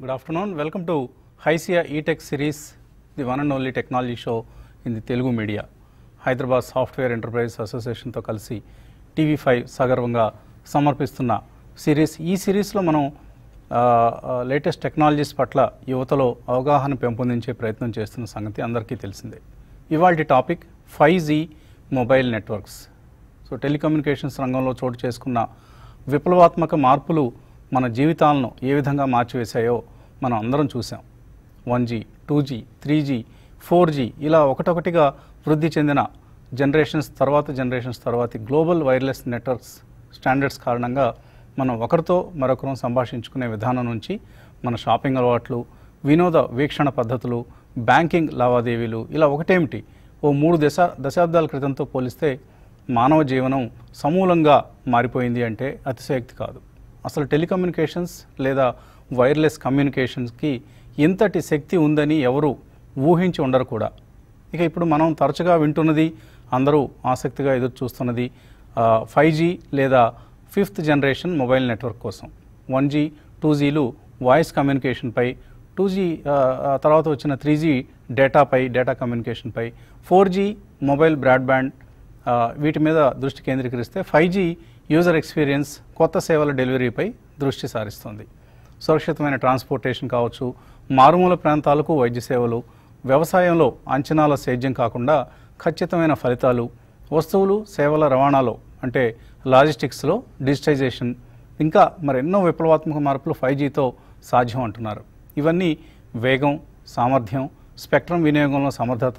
Good afternoon. Welcome to HICIA eTech series, the one and only technology show in the Telugu media. Hyderabad software enterprise అసోసియేషన్తో కలిసి TV5 సగర్వంగా సమర్పిస్తున్న series. ఈ సిరీస్లో మనం లేటెస్ట్ టెక్నాలజీస్ పట్ల యువతలో అవగాహన పెంపొందించే ప్రయత్నం చేస్తున్న సంగతి అందరికీ తెలిసిందే. ఇవాల్టి topic 5G mobile networks. So telecommunications రంగంలో చోటు చేసుకున్న విప్లవాత్మక మార్పులు మన జీవితాలను ఏ విధంగా మార్చివేశాయో మనం అందరం చూసాం. 1G, 2G, 3G, 4G ఇలా ఒకటొకటిగా వృద్ధి చెందిన జనరేషన్స్ తర్వాతి గ్లోబల్ వైర్లెస్ నెట్వర్క్స్ స్టాండర్డ్స్ కారణంగా మనం ఒకరితో మరొకరం సంభాషించుకునే విధానం నుంచి మన షాపింగ్ అలవాట్లు, వినోద వీక్షణ పద్ధతులు, బ్యాంకింగ్ లావాదేవీలు ఇలా ఒకటేమిటి ఓ 3 దశాబ్దాల క్రితంతో పోలిస్తే మానవ జీవనం సమూలంగా మారిపోయింది అంటే అతిశయోక్తి కాదు. అసలు టెలికమ్యూనికేషన్స్ లేదా వైర్లెస్ కమ్యూనికేషన్స్కి ఇంతటి శక్తి ఉందని ఎవరు ఊహించి ఉండరు కూడా. ఇక ఇప్పుడు మనం తరచుగా వింటున్నది, అందరూ ఆసక్తిగా ఎదురు చూస్తున్నది 5G లేదా 5th జనరేషన్ మొబైల్ నెట్వర్క్ కోసం. 1G, 2Gలు వాయిస్ కమ్యూనికేషన్పై, 2G తర్వాత వచ్చిన 3G data కమ్యూనికేషన్పై, 4G mobile broadband వీటి మీద దృష్టి కేంద్రీకరిస్తే 5G యూజర్ ఎక్స్పీరియన్స్, కొత్త సేవల డెలివరీపై దృష్టి సారిస్తుంది. సురక్షితమైన ట్రాన్స్పోర్టేషన్ కావచ్చు, మారుమూల ప్రాంతాలకు వైద్య సేవలు, వ్యవసాయంలో అంచనాల సేద్యం కాకుండా ఖచ్చితమైన ఫలితాలు, వస్తువులు సేవల రవాణాలో అంటే లాజిస్టిక్స్లో డిజిటైజేషన్, ఇంకా మరెన్నో విప్లవాత్మక మార్పులు 5Gతో సాధ్యం అంటున్నారు. ఇవన్నీ వేగం, సామర్థ్యం, స్పెక్ట్రమ్ వినియోగంలో సమర్థత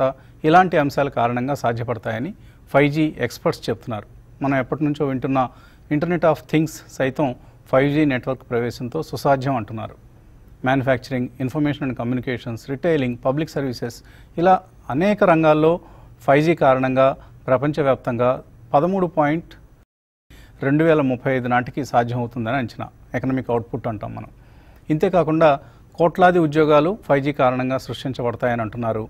ఇలాంటి అంశాల కారణంగా సాధ్యపడతాయని 5G ఎక్స్పర్ట్స్ చెప్తున్నారు. మనం ఎప్పటి నుంచో వింటున్న ఇంటర్నెట్ ఆఫ్ థింగ్స్ సైతం 5G నెట్వర్క్ ప్రవేశంతో సుసాధ్యం అంటున్నారు. Manufacturing, information and communications, retailing, public services ఇలా అనేక రంగాల్లో 5G కారణంగా ప్రపంచవ్యాప్తంగా 13.2035 నాటికి సాధ్యమవుతుందని అంచనా. ఎకనామిక్ అవుట్పుట్ అంటాం మనం. ఇంతేకాకుండా కోట్లాది ఉద్యోగాలు 5G కారణంగా సృష్టించబడతాయని అంటున్నారు.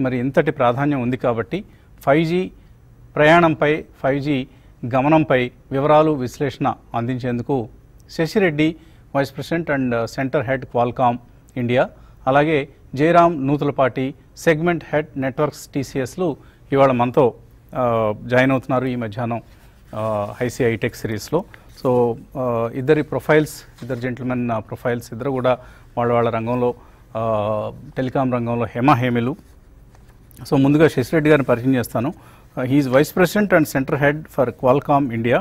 మరి ఇంతటి ప్రాధాన్యం ఉంది కాబట్టి 5G ప్రయాణంపై, 5G గమనంపై వివరాలు, విశ్లేషణ అందించేందుకు Shashi Reddy, vice president and centre head Qualcomm India, అలాగే Jayaram Nutulapati, segment head networks TCSలు ఇవాళ మనతో జాయిన్ అవుతున్నారు ఈ మధ్యాహ్నం HICIA eTech సిరీస్లో. సో ఇద్దరు జెంటిల్మెన్ ప్రొఫైల్స్, ఇద్దరు కూడా వాళ్ళ రంగంలో టెలికాం రంగంలో హేమహేమిలు. సో ముందుగా శశిరెడ్డి గారిని పరిచయం చేస్తాను. He is Vice President and Center Head for Qualcomm India.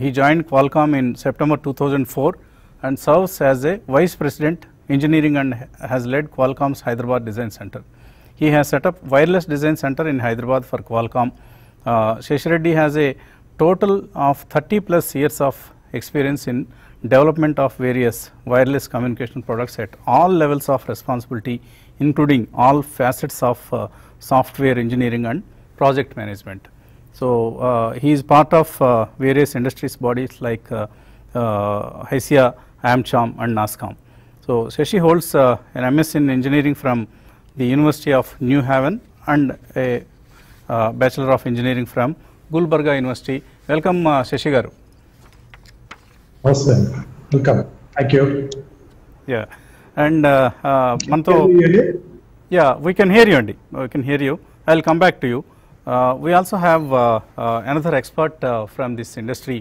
He joined Qualcomm in September 2004 and serves as a Vice President Engineering and has led Qualcomm's Hyderabad Design Center. He has set up Wireless Design Center in Hyderabad for Qualcomm. Sheshireddy has a total of 30 plus years of experience in development of various wireless communication products at all levels of responsibility, including all facets of software engineering and project management. So he is part of various industries bodies like HICIA, AmCham and NASSCOM. So Shashi holds an MS in engineering from the University of New Haven and a Bachelor of Engineering from Gulbarga University. Welcome Shashi garu. Awesome. Welcome. Thank you. Yeah. And manto yeah, we can hear you, Andy. We can hear you. I'll come back to you. We also have another expert from this industry,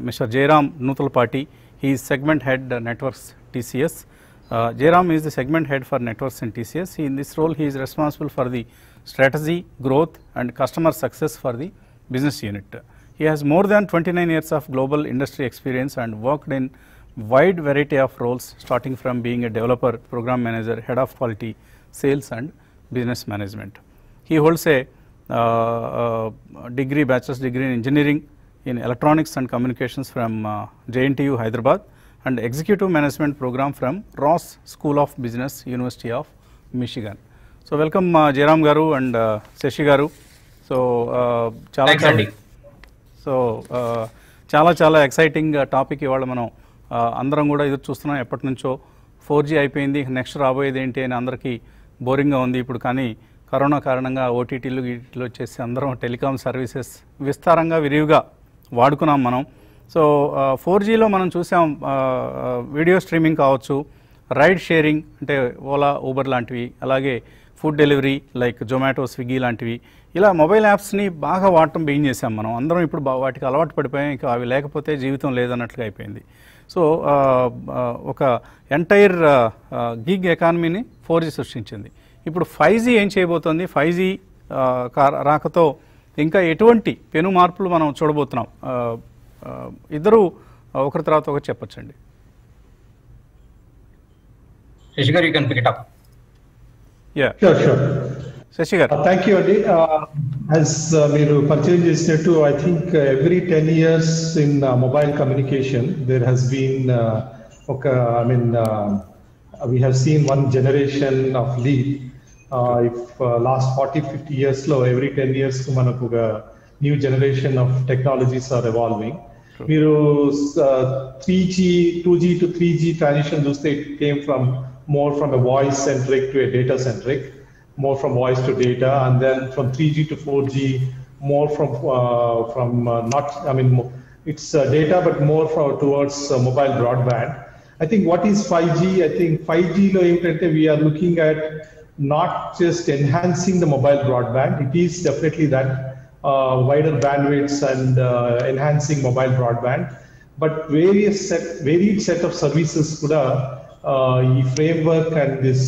Mr. Jairam Nutulpati. He is segment head networks TCS. Jairam is the segment head for networks in TCS. In this role, he is responsible for the strategy, growth, and customer success for the business unit. He has more than 29 years of global industry experience and worked in wide variety of roles, starting from being a developer, program manager, head of quality, sales and business management. He holds a bachelor's degree in engineering in electronics and communications from JNTU Hyderabad and executive management program from Ross School of Business, University of Michigan. So welcome Jairam garu and Shashi garu. So చాలా exciting topic ఇవాళ మనం అందరం కూడా ఎదురు చూస్తున్నాం. ఎప్పటి నుంచో 4G అయిపోయింది, నెక్స్ట్ రాబోయేది ఏంటి అని అందరికీ బోరింగ్గా ఉంది ఇప్పుడు. కానీ కరోనా కారణంగా ఓటీటీలు వచ్చేసి అందరం టెలికాం సర్వీసెస్ విస్తారంగా విరివిగా వాడుకున్నాం మనం. సో 4Gలో మనం చూసాం వీడియో స్ట్రీమింగ్ కావచ్చు, రైడ్ షేరింగ్ అంటే ఓలా, ఊబర్ లాంటివి, అలాగే food delivery like Zomato, Swiggy లాంటివి, ఇలా మొబైల్ యాప్స్ని బాగా వాడటం బిగిన్ చేసాం మనం అందరం. ఇప్పుడు వాటికి అలవాటు పడిపోయాం, ఇంకా అవి లేకపోతే జీవితం లేదన్నట్లుగా అయిపోయింది. సో ఒక ఎంటైర్ గిగ్ ఎకానమీని 4G సృష్టించింది. ఇప్పుడు 5G ఏం చేయబోతోంది? 5G రాకతో ఇంకా ఎటువంటి పెను మార్పులు మనం చూడబోతున్నాం? ఇద్దరు ఒకరి తర్వాత ఒకటి చెప్పొచ్చండి. శశి గారు, you can pick it up. Yeah. Sure. Shashi గారు. Thank you, Andy. As మీరు పరిచయం చేసినట్టు, I think every 10 years in mobile communication, there has been we have seen one generation of leap. If last 40-50 years లో every 10 years కు మనకు ఒక new generation of technologies are evolving. మీరు 3G, 2G to 3G transition చూస్తే it came more from a voice centric to a data centric, more from voice to data, and then from 3G to 4G, more it's data but more towards mobile broadband. I think what is 5G? I think 5G lo emtante we are looking at not just enhancing the mobile broadband. It is definitely that wider bandwidths and enhancing mobile broadband, but varied set of services kuda framework and this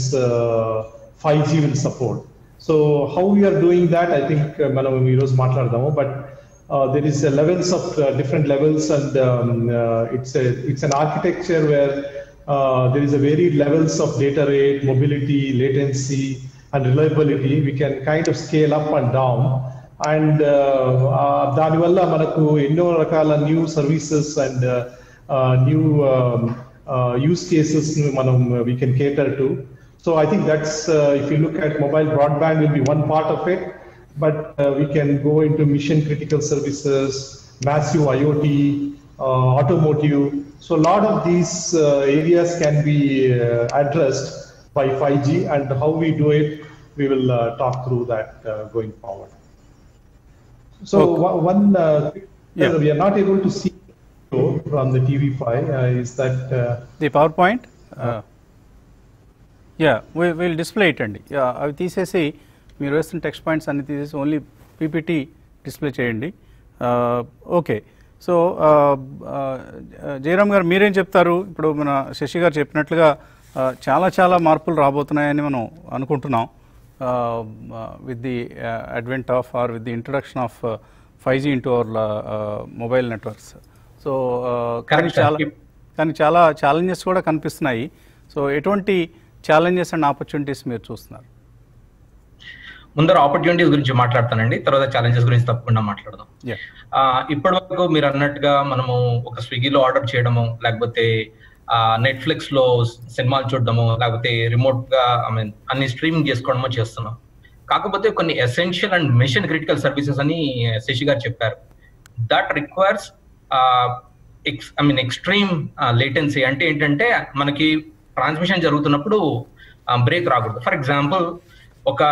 5G will support. So how we are doing that, I think manam ee roju maatladadamu, but there is levels of different levels, and it's an architecture where there is a varied levels of data rate, mobility, latency, and reliability. We can kind of scale up and down, and దాని వల్ల మనకు ఎన్నో రకాల new services and new use cases we can cater to. So I think that's if you look at mobile broadband will be one part of it, but we can go into mission critical services, massive IoT, automotive. So a lot of these areas can be addressed by 5G, and how we do it, we will talk through that going forward. So one we are not able to see from the TV5 is that the PowerPoint. Yeah, we will display it అండి. అవి తీసేసి మీరు వేస్తున్న text points అన్ని తీసేసి only PPT display చేయండి. Okay. So Jayaram గారు మీరేం చెప్తారు? ఇప్పుడు మన శశి గారు చెప్పినట్లుగా చాలా మార్పులు రాబోతున్నాయని మనం అనుకుంటున్నాం with the advent of or with the introduction of 5G into our mobile networks. So కానీ చాలా ఛాలెంజెస్ కూడా కనిపిస్తున్నాయి. సో ఎటువంటి ఛాలెంజెస్ అండ్ ఆపర్చునిటీస్ మీరు చూస్తున్నారు? ముందర ఆపర్చునిటీస్ గురించి మాట్లాడతానండి, తర్వాత ఛాలెంజెస్ గురించి తప్పకుండా మాట్లాడదాం. ఇప్పటి వరకు మీరు అన్నట్టుగా మనము ఒక స్విగ్గీలో ఆర్డర్ చేయడము, లేకపోతే నెట్ఫ్లిక్స్ లో సినిమాలు చూడడము, లేకపోతే రిమోట్ గా అన్ని స్ట్రీమింగ్ చేసుకోవడమో చేస్తున్నాం. కాకపోతే కొన్ని essential and mission critical services అని శశి గారు చెప్పారు. That requires extreme latency. అంటే ఏంటంటే మనకి ట్రాన్స్మిషన్ జరుగుతున్నప్పుడు బ్రేక్ రాకూడదు. ఫర్ ఎగ్జాంపుల్, ఒక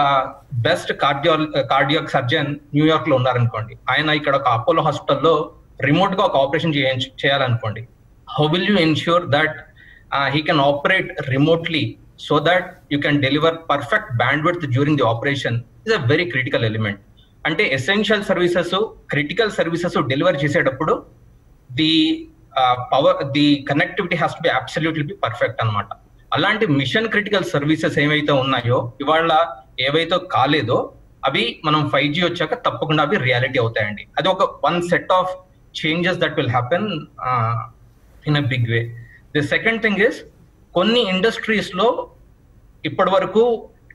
బెస్ట్ కార్డియాక్ సర్జన్ న్యూయార్క్ లో ఉన్నారనుకోండి, ఆయన ఇక్కడ ఒక అపోలో హాస్పిటల్లో రిమోట్ గా ఒక ఆపరేషన్ చేయాలనుకోండి. How will you ensure that he can operate remotely so that you can deliver perfect bandwidth during the operation is a very critical element. Ante essential services, critical services deliver cheseటప్పుడు the power, the connectivity has to be absolutely perfect anamata. అలాంటి machine critical services ఏవైతే ఉన్నాయో, ఇవాళ ఏవైతే కాలేదో అవి మనం 5G వచ్చాక తప్పకుండా అవి రియాలిటీ అవుతాయండి. అది ఒక one set of changes that will happen in a big way. The second thing is, కొన్ని ఇండస్ట్రీస్ లో ఇప్పటి వరకు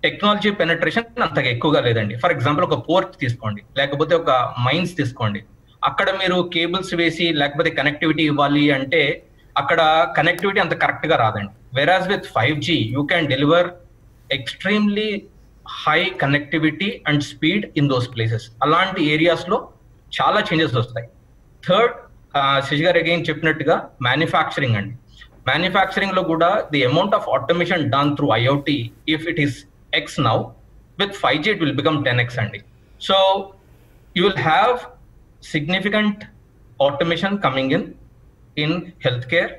టెక్నాలజీ పెనట్రేషన్ అంతగా ఎక్కువగా లేదండి. ఫర్ ఎగ్జాంపుల్, ఒక పోర్ట్ తీసుకోండి, లేకపోతే ఒక మైన్స్ తీసుకోండి. అక్కడ మీరు కేబుల్స్ వేసి లేకపోతే కనెక్టివిటీ ఇవ్వాలి అంటే అక్కడ కనెక్టివిటీ అంత కరెక్ట్ గా రాదండి. వెరాజ్ with 5G you can deliver extremely high connectivity and speed in those places. అలాంటి ఏరియాస్ లో చాలా చేంజెస్ వస్తాయి. థర్డ్, శశి గారు అగైన్ చెప్పినట్టుగా మ్యానుఫ్యాక్చరింగ్ అండి. మ్యానుఫ్యాక్చరింగ్ లో కూడా the amount of automation done through IoT, if it is X now, with 5G it will become 10X అండి. So you will have significant automation coming in in healthcare,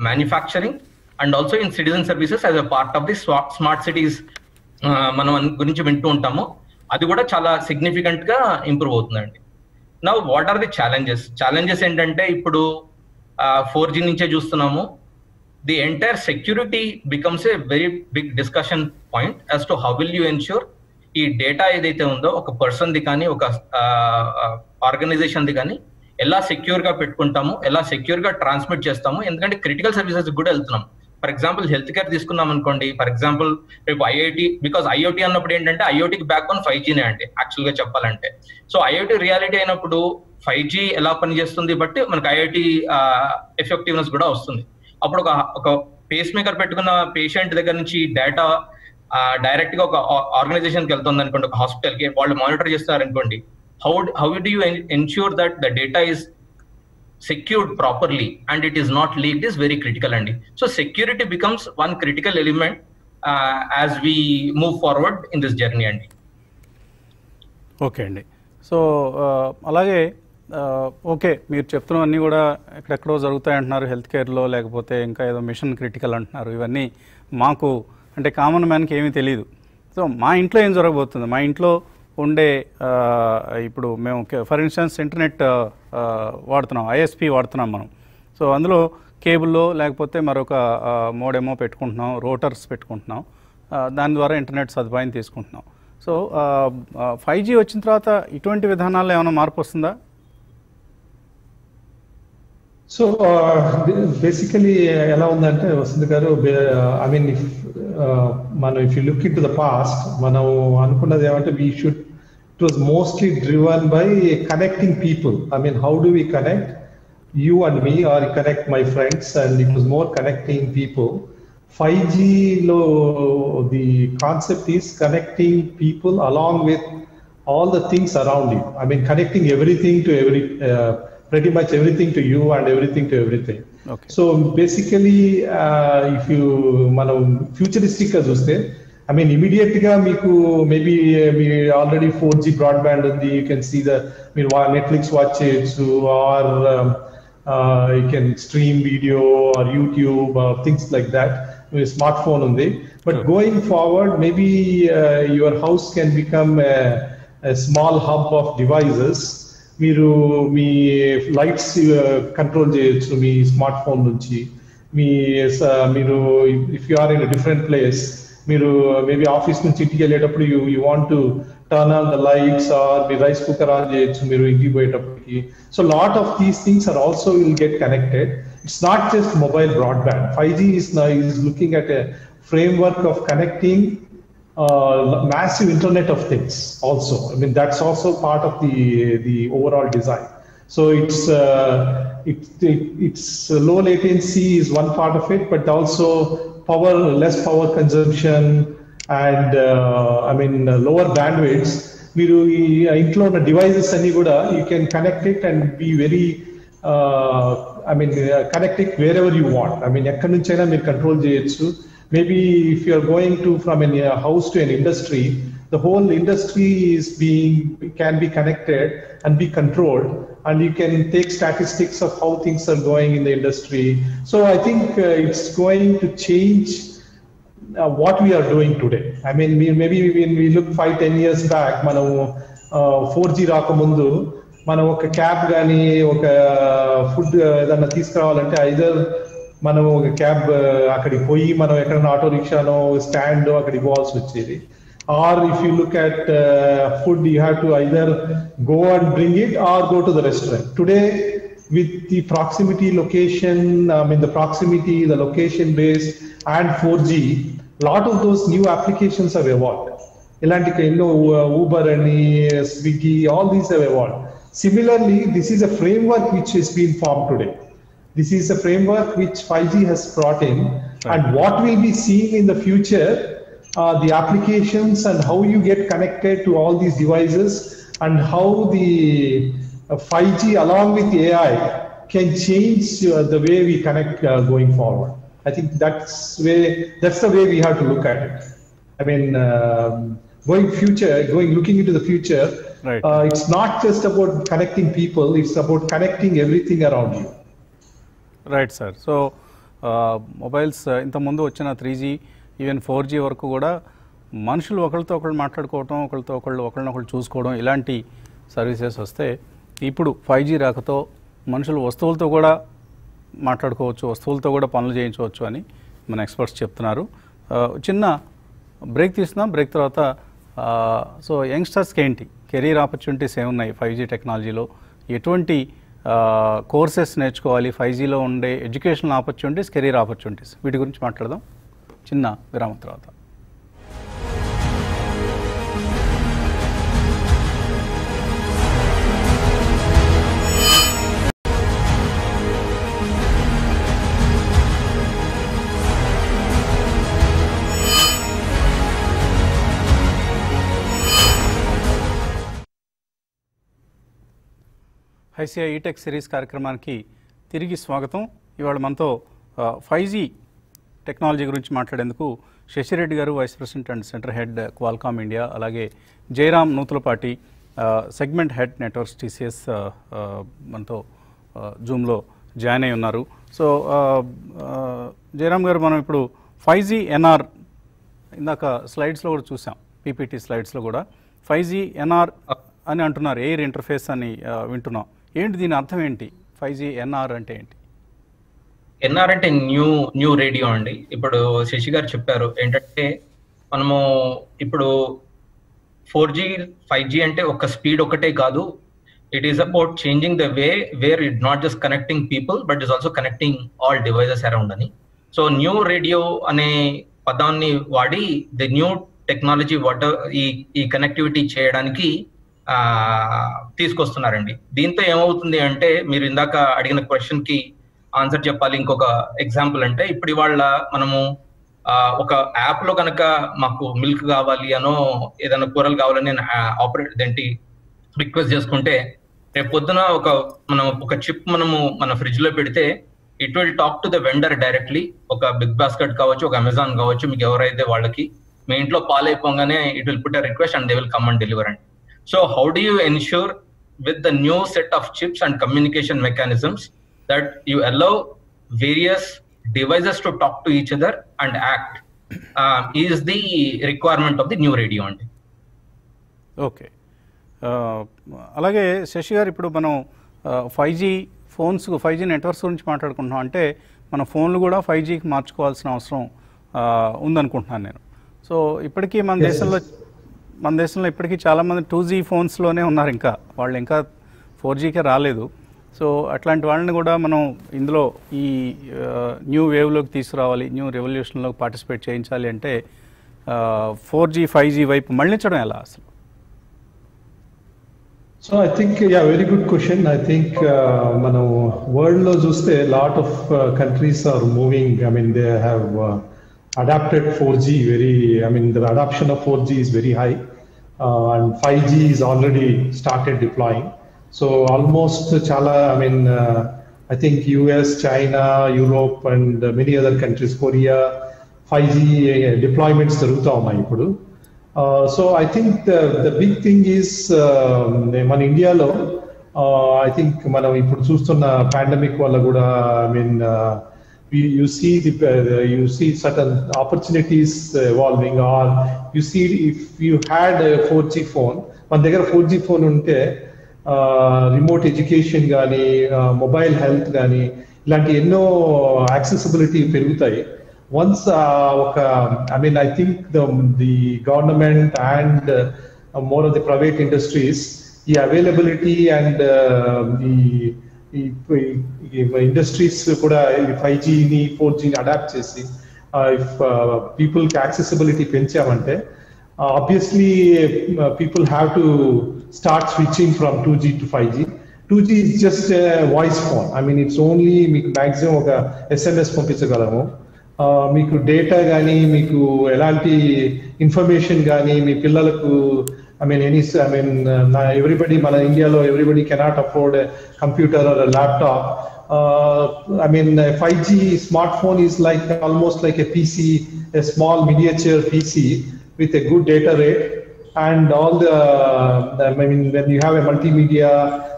manufacturing, and also in citizen services as a part of the smart cities మనం గురించి వింటూ ఉంటాము. అది కూడా చాలా significant గా improve అవుతుందండి. Now what are the challenges ఏంటంటే ఇప్పుడు 4G నుంచే చూస్తున్నాము. The entire security becomes a very big discussion point as to how will you ensure ఈ డేటా ఏదైతే ఉందో ఒక పర్సన్ ది కానీ ఒక ఆర్గనైజేషన్ ది కానీ ఎలా సెక్యూర్ గా పెట్టుకుంటాము, ఎలా సెక్యూర్ గా ట్రాన్స్మిట్ చేస్తాము. ఎందుకంటే క్రిటికల్ సర్వీసెస్ కూడా వెళ్తున్నాం. ఫర్ ఎగ్జాంపుల్ హెల్త్ కేర్ తీసుకున్నాం అనుకోండి. ఫర్ ఎగ్జాంపుల్ రేపు ఐఐటి, బికాస్ ఐఓటీ అన్నప్పుడు ఏంటంటే ఐఓటీకి బ్యాక్ బోన్ 5Gనే అండి యాక్చువల్ గా చెప్పాలంటే. సో ఐఓటీ రియాలిటీ అయినప్పుడు 5G ఎలా పనిచేస్తుంది బట్టి మనకి ఐఐటి ఎఫెక్టివ్నెస్ కూడా వస్తుంది. అప్పుడు ఒక పేస్ మేకర్ పెట్టుకున్న పేషెంట్ దగ్గర నుంచి డేటా డైరెక్ట్ గా ఒక ఆర్గనైజేషన్కి వెళ్తుంది అనుకోండి, ఒక హాస్పిటల్ కి వాళ్ళు మానిటర్ చేస్తున్నారు అనుకోండి. How do you ensure that the data is secured properly and it is not leaked is very critical andi. So security becomes one critical element as we move forward in this journey andi. Okay అండి. So అలాగే okay మీరు చెప్తున్నవన్నీ కూడా ఎక్కడెక్కడో జరుగుతాయి అంటున్నారు health కేర్లో, లేకపోతే ఇంకా ఏదో మిషన్ క్రిటికల్ అంటున్నారు. ఇవన్నీ మాకు అంటే కామన్ మ్యాన్కి ఏమీ తెలియదు. సో మా ఇంట్లో ఏం జరగబోతుంది, మా ఇంట్లో ఉండే ఇప్పుడు మేము ఫర్ ఇన్స్టెన్స్ ఇంటర్నెట్ వాడుతున్నాం, ఐఎస్పి వాడుతున్నాం మనం. సో అందులో కేబుల్లో లేకపోతే మరొక మోడెమో పెట్టుకుంటున్నాం, రోటర్స్ పెట్టుకుంటున్నాం, దాని ద్వారా ఇంటర్నెట్ సదుపాయం తీసుకుంటున్నాం. సో 5G వచ్చిన తర్వాత ఇటువంటి విధానాల్లో ఏమైనా మార్పు వస్తుందా? సో బేసికలీ ఎలా ఉందంటే వసంత్ గారు, ఐ మీన్ మనం if you look in to the past, మనం అనుకున్నది ఏమంటే it was mostly driven by connecting people. I mean, how do we connect you and me, or connect my friends, and it was more connecting people. 5G lo the concept is connecting people along with all the things around you. I mean, connecting everything to pretty much everything to you and everything to everything. Okay. So basically, if you మనం futuristic గా చూస్తే, I mean immediate గా మీకు maybe మీ already 4G broadband ఉంది, you can see మీరు Netflix watch చేయొచ్చు, or you can stream video or YouTube or things like that. Your smartphone ఉంది. But going forward, maybe your house can become a small hub of devices. మీరు మీ lights control చేయొచ్చు మీ smart phone నుంచి. మీరు if you are in different place, మీరు maybe office నుంచి ఇంటికి వెళ్ళేటప్పుడు you want to turn on the lights, or మీ rice cooker on చేయొచ్చు మీరు ఇంటికి పోయేటప్పటికి. So lot of these things are also will get connected. It's not just mobile broadband. 5G is looking at a framework of connecting massive internet of things also. I mean, that's also part of the overall design. So it's low latency is one part of it, but also less power consumption, and I mean lower bandwidths. మీరు ఇంట్లో ఉన్న devices అన్ని కూడా you can connect it and be very connect it wherever you want. I mean, ఎక్కడి నుంచైనా మీరు control చేయొచ్చు. Maybe if you are going from a house to an industry, the whole industry can be connected and be controlled, and you can take statistics of how things are going in the industry. So I think it's going to change what we are doing today. I mean, maybe when we look 5-10 years back, మనం 4G రాకముందు మనం ఒక cab కానీ ఒక food ఏదన్నా తీసుకురావాలంటే either మనం ఒక క్యాబ్ అక్కడికి పోయి మనం ఎక్కడైనా ఆటో రిక్షానో స్టాండ్ అక్కడికి పోవాల్సి వచ్చేది. Or if you look at food, you have to either go and bring it or go to the restaurant. Today with the proximity location, the proximity, the location based and 4G, lot of those new applications have evolved. ఇలాంటి ఎన్నో Uber అని Swiggy, all these have evolved. Similarly, this is a framework which has been formed today. This is a framework which 5G has brought in, and what we'll be seeing in the future, the applications and how you get connected to all these devices, and how the 5G along with AI can change the way we connect going forward. I think that's the way we have to look at it. I mean, looking into the future, right. It's not just about connecting people, it's about connecting everything around you. Right sir. So mobiles ఇంతకుముందు వచ్చిన 3G even 4G వరకు కూడా మనుషులు ఒకరితో ఒకళ్ళు మాట్లాడుకోవటం, ఒకళ్ళనొకళ్ళు చూసుకోవడం ఇలాంటి సర్వీసెస్ వస్తే, ఇప్పుడు 5G రాకతో మనుషులు వస్తువులతో కూడా మాట్లాడుకోవచ్చు, వస్తువులతో కూడా పనులు చేయించవచ్చు అని మన ఎక్స్పర్ట్స్ చెప్తున్నారు. చిన్న బ్రేక్ తీసుకుందాం. బ్రేక్ తర్వాత సో యంగ్స్టర్స్కి ఏంటి కెరీర్ ఆపర్చునిటీస్ ఏమున్నాయి 5G టెక్నాలజీలో, ఎటువంటి కోర్సెస్ నేర్చుకోవాలి, 5Gలో ఉండే ఎడ్యుకేషనల్ ఆపర్చునిటీస్, కెరీర్ ఆపర్చునిటీస్, వీటి గురించి మాట్లాడదాం చిన్న విరామం తర్వాత. ఐసిఐ ఈటెక్ సిరీస్ కార్యక్రమానికి తిరిగి స్వాగతం. ఇవాళ మనతో 5G టెక్నాలజీ గురించి మాట్లాడేందుకు శశిరెడ్డి గారు, vice president and centre head Qualcomm India, అలాగే Jayaram Nutulapati, segment head networks TCS మనతో జూమ్లో జాయిన్ అయి ఉన్నారు. సో జయరామ్ గారు, మనం ఇప్పుడు 5G NR ఇందాక స్లైడ్స్లో కూడా చూసాం, PPT స్లైడ్స్లో కూడా 5G NR అని అంటున్నారు, ఎయిర్ ఇంటర్ఫేస్ అని వింటున్నాం. ఏంటి దీని అర్థం ఏంటి? 5G NR అంటే ఏంటి? NR అంటే న్యూ రేడియో అండి. ఇప్పుడు శశి గారు చెప్పారు ఏంటంటే, మనము ఇప్పుడు 4G 5G అంటే ఒక స్పీడ్ ఒకటే కాదు, it is about changing the way wear it not just connecting people but is also connecting all devices around అని. సో న్యూ రేడియో అనే పదాన్ని వాడి ది న్యూ టెక్నాలజీ ఈ కనెక్టివిటీ చేయడానికి తీసుకొస్తున్నారండి. దీంతో ఏమవుతుంది అంటే, మీరు ఇందాక అడిగిన క్వశ్చన్ కి ఆన్సర్ చెప్పాలి. ఇంకొక ఎగ్జాంపుల్ అంటే, ఇప్పుడు ఇవాళ మనము ఒక యాప్ లో కనుక మాకు మిల్క్ కావాలి అనో ఏదైనా కూరలు కావాలని రిక్వెస్ట్ చేసుకుంటే, రేపు పొద్దున మనం ఒక చిప్ మన ఫ్రిడ్జ్ లో పెడితే it will talk to the vendor directly. ఒక బిగ్ బాస్కెట్ కావచ్చు, ఒక అమెజాన్ కావచ్చు, మీకు ఎవరైతే వాళ్ళకి మీ ఇంట్లో పాలు అయిపోగానే it will put a request and they will come and deliver అండి. So how do you ensure with the new set of chips and communication mechanisms that you allow various devices to talk to each other and act is the requirement of the new radio అండి. Okay, అలాగే శశి గారు, ఇప్పుడు మనం 5G phones, 5G networks గురించి మాట్లాడుకుంటున్నాం. అంటే మన ఫోన్లు కూడా 5Gకి మార్చుకోవాల్సిన అవసరం ఉందనుకుంటున్నాను నేను. సో ఇప్పటికీ మన దేశంలో ఇప్పటికీ చాలామంది 2G ఫోన్స్లోనే ఉన్నారు, ఇంకా వాళ్ళు ఇంకా 4Gకే రాలేదు. సో అట్లాంటి వాళ్ళని కూడా మనం ఇందులో ఈ న్యూ వేవ్లోకి తీసుకురావాలి, న్యూ రెవల్యూషన్లోకి పార్టిసిపేట్ చేయించాలి అంటే 4G 5G వైపు మళ్ళించడం ఎలా అసలు? So I think very good question. I think మనం వరల్డ్ లో చూస్తే lot of countries are moving, I mean they have adapted 4G the adoption of 4G is very high, and 5G is already started deploying. So almost chala, I think US, China, Europe and many other countries, Korea, 5G deployments jaruguta unnayi ippudu. So I think the big thing is మన ఇండియాలో I think మనం ఇప్పుడు చూస్తున్న pandemic వల్ల కూడా you see certain opportunities evolving, or you see if you had a 4G phone, మన దగ్గర 4G phone ఉంటే రిమోట్ ఎడ్యుకేషన్ కానీ, మొబైల్ హెల్త్ కానీ, ఇలాంటి ఎన్నో యాక్సెసిబిలిటీ పెరుగుతాయి. Once I think the government and more of the private industries, the availability and industries కూడా 5Gని 4Gని అడాప్ట్ చేసి ఇఫ్ పీపుల్కి యాక్సెసిబిలిటీ పెంచామంటే obviously people have to start switching from 2G to 5G. 2G is just a voice phone. It's only మీకు maximum ఒక SMS పంపించగలము. మీకు డేటా కానీ, మీకు ఎలాంటి ఇన్ఫర్మేషన్ కానీ మీ పిల్లలకు everybody మన ఇండియాలో everybody cannot afford a computer or a laptop. 5G smartphone is almost like a PC, a small miniature PC with a good data rate and all when you have a multimedia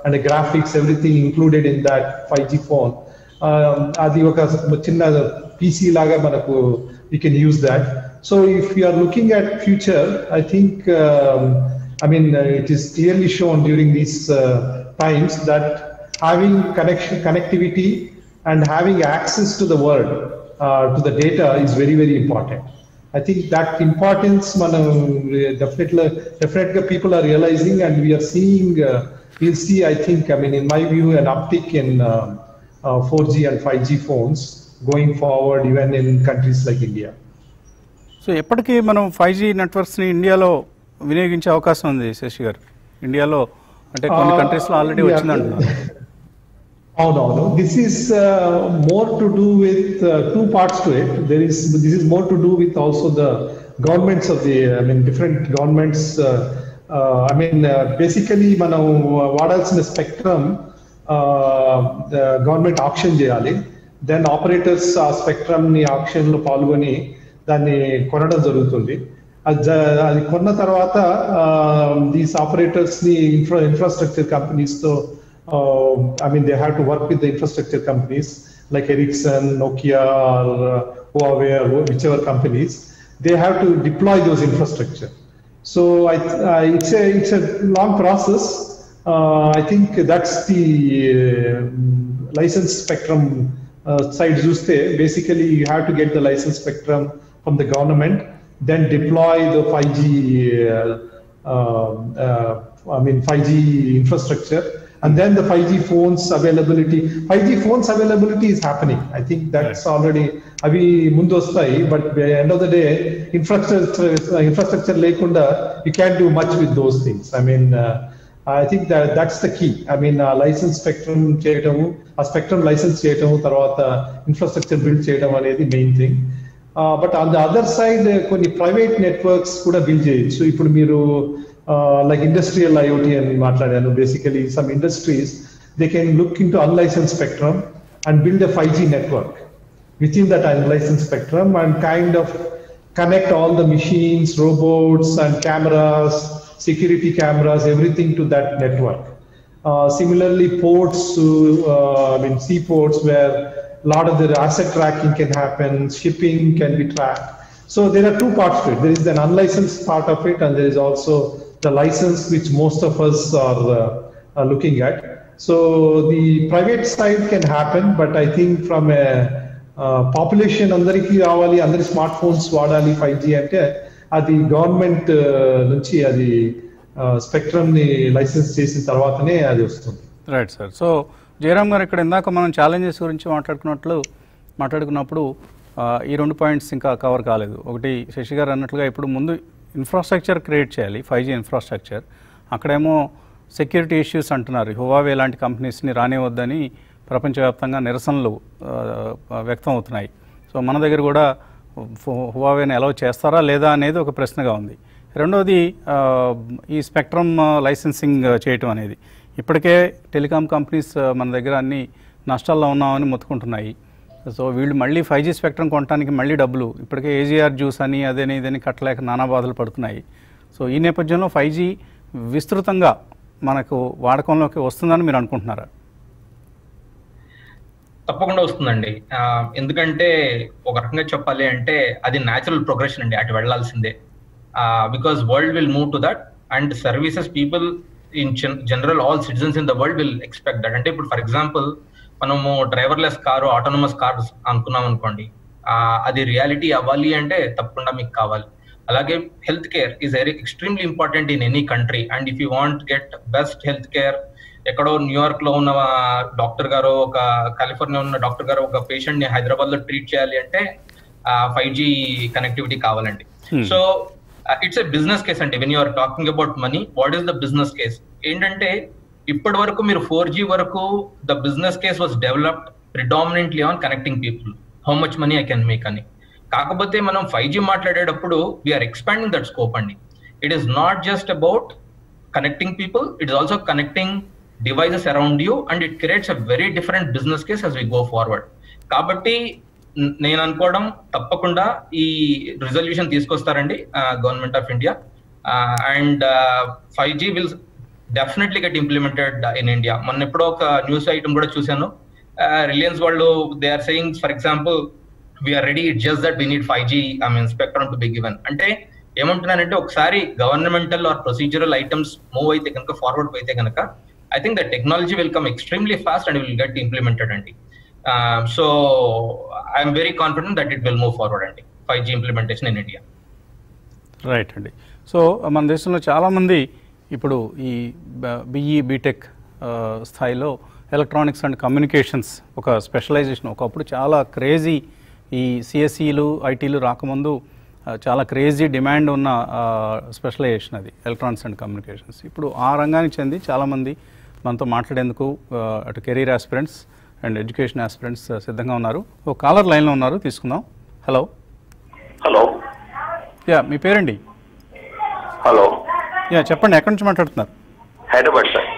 and a graphics, everything included in that 5G phone, అది ఒక చిన్న PC లాగా మనకు we can use that. So if you are looking at future, I think it is clearly shown during these times that having connectivity and having access to the world, to the data is very, very important. I think that importance definitely people are realizing, and we are seeing, we'll see, I think, in my view, an uptick in 4G and 5G phones going forward, even in countries like India. So ఎప్పటికీ మనం 5G నెట్వర్క్స్ని ఇండియాలో వినియోగించే అవకాశం ఉంది శశి గారు? ఇండియాలో అంటే కొన్ని కంట్రీస్లో ఆల్రెడీ వచ్చిందంటున్నారు. అవునవును, this is more to do with two parts to it. This is more to do with also the governments of the different governments. Basically మనం వాడాల్సిన స్పెక్ట్రమ్ గవర్నమెంట్ ఆప్షన్ చేయాలి. దెన్ ఆపరేటర్స్ ఆ స్పెక్ట్రమ్ ని option లో పాల్గొని దాన్ని కొనడం జరుగుతుంది. అది కొన్న తర్వాత దీస్ ఆపరేటర్స్ ని ఇన్ఫ్రాస్ట్రక్చర్ కంపెనీస్ తో they have to work with the infrastructure companies like Ericsson, Nokia, or Huawei, or whichever companies. They have to deploy those infrastructure. So it's a long process. I think that's the license spectrum side. Basically, you have to get the license spectrum from the government, then deploy the 5G 5G infrastructure, and then the 5G phones availability is happening. I think that's already avi mundu vastayi, but at the end of the day, infrastructure lekunda you can't do much with those things. I think that's the key. License spectrum cheyadamu, a spectrum license cheyadamu, tarvata infrastructure build cheyadam anedi main thing. But on the other side, కొన్ని private networks kuda build cheyచ్చు. ఇప్పుడు మీరు like industrial IoT and matladaను, basically some industries they can look into unlicensed spectrum and build a 5G network within that unlicensed spectrum and kind of connect all the machines, robots and cameras, security cameras, everything to that network. Similarly, ports, seaports where a lot of the asset tracking can happen, shipping can be tracked. So there are two parts to it. There is an unlicensed part of it, and there is also the license, which most of us are looking at. So the private side can happen, but I think from a population andariki ravali, andari smartphones vadali 5G ante adi government nunchi adi spectrum ni license చేసిన తర్వాతనే అది వస్తుంది. Right sir. So Jayaram గారు, ఇక్కడ ఇందాక మనం challenges గురించి మాట్లాడుకున్నప్పుడు ఈ 2 పాయింట్స్ ఇంకా కవర్ కాలేదు. ఒకటి, శశి గారు అన్నట్లుగా ఇప్పుడు ముందు ఇన్ఫ్రాస్ట్రక్చర్ క్రియేట్ చేయాలి, 5G ఇన్ఫ్రాస్ట్రక్చర్. అక్కడేమో సెక్యూరిటీ ఇష్యూస్ అంటున్నారు. హువావే లాంటి కంపెనీస్ని రానివద్దని ప్రపంచవ్యాప్తంగా నిరసనలు వ్యక్తం అవుతున్నాయి. సో మన దగ్గర కూడా హువావేని అలౌ చేస్తారా లేదా అనేది ఒక ప్రశ్నగా ఉంది. రెండవది, ఈ స్పెక్ట్రమ్ లైసెన్సింగ్ చేయటం అనేది. ఇప్పటికే టెలికాం కంపెనీస్ మన దగ్గర అన్ని నష్టాల్లో ఉన్నామని మొత్తుకుంటున్నాయి. సో వీళ్ళు మళ్ళీ 5G స్పెక్ట్రమ్ కొనడానికి మళ్ళీ డబ్బులు, ఇప్పటికే AGR జ్యూస్ అని అదేని ఇదని కట్టలేక నానా బాధలు పడుతున్నాయి. సో ఈ నేపథ్యంలో 5G విస్తృతంగా మనకు వాడకంలోకి వస్తుందని మీరు అనుకుంటున్నారా? తప్పకుండా వస్తుందండి. ఎందుకంటే ఒక రకంగా చెప్పాలి అంటే అది న్యాచురల్ ప్రోగ్రెషన్ అండి, అటు వెళ్లాల్సిందే. Because world will move to that, and services people in general all citizens in the world will expect that. అంటే ఇప్పుడు ఫర్ ఎగ్జాంపుల్ మనము డ్రైవర్లెస్ కారు, ఆటోనమస్ కార్స్ అనుకున్నాం అనుకోండి, అది రియాలిటీ అవ్వాలి అంటే తప్పకుండా మీకు కావాలి. అలాగే health care is extremely important in any country, and if you want get best health care, ఎక్కడో న్యూయార్క్ లో ఉన్న డాక్టర్ గారు, ఒక కాలిఫోర్నియా ఉన్న డాక్టర్ గారు ఒక పేషెంట్ ని హైదరాబాద్ లో ట్రీట్ చేయాలి అంటే 5G కనెక్టివిటీ కావాలండి. So it's a business case అండి. When you are talking about money, what is the business case? ఏంటంటే ఇప్పటి వరకు మీరు 4G వరకు the business case was developed predominantly on connecting people, how much money I can make అని. కాకపోతే మనం 5G మాట్లాడేటప్పుడు వీఆర్ ఎక్స్పాండింగ్ దట్ స్కోప్ అండి. It is not just about connecting people, it is also connecting devices around you, and it creates a very different business case as we go forward. కాబట్టి నేను అనుకోవడం తప్పకుండా ఈ resolution తీసుకొస్తారండి government of India, and 5G will definitely get implemented in India. మొన్న ఎప్పుడో ఒక news item కూడా చూశాను, రిలయన్స్ వాళ్ళు they are saying for example we are ready, it just that we need 5G spectrum to be given. అంటే ఏమంటున్నానంటే ఒకసారి governmental or procedural items move అయితే కనుక, ఫార్వర్డ్ అయితే కనుక, I think the technology will come extremely fast and will get implemented, Andy. So I'm very confident that it will move forward, Andy. 5G implementation in India. Right అండి. So మన దేశంలో చాలామంది ఇప్పుడు ఈ బిఈ బీటెక్ స్థాయిలో electronics and communications ఒక specialisation, ఒకప్పుడు చాలా క్రేజీ, ఈ సిఎస్ఈలు ఐటీలు రాకముందు చాలా క్రేజీ డిమాండ్ ఉన్న స్పెషలైజేషన్ అది ఎలక్ట్రానిక్స్ అండ్ కమ్యూనికేషన్స్. ఇప్పుడు ఆ రంగానికి చెంది చాలామంది మనతో మాట్లాడేందుకు అటు career aspirants and education aspirants సిద్ధంగా ఉన్నారు. ఓ కాలర్ లైన్లో ఉన్నారు, తీసుకుందాం. హలో. హలో. యా, మీ పేరండి? హలో. యా, చెప్పండి, ఎక్కడి నుంచి మాట్లాడుతున్నారు? హైదరాబాద్ సార్.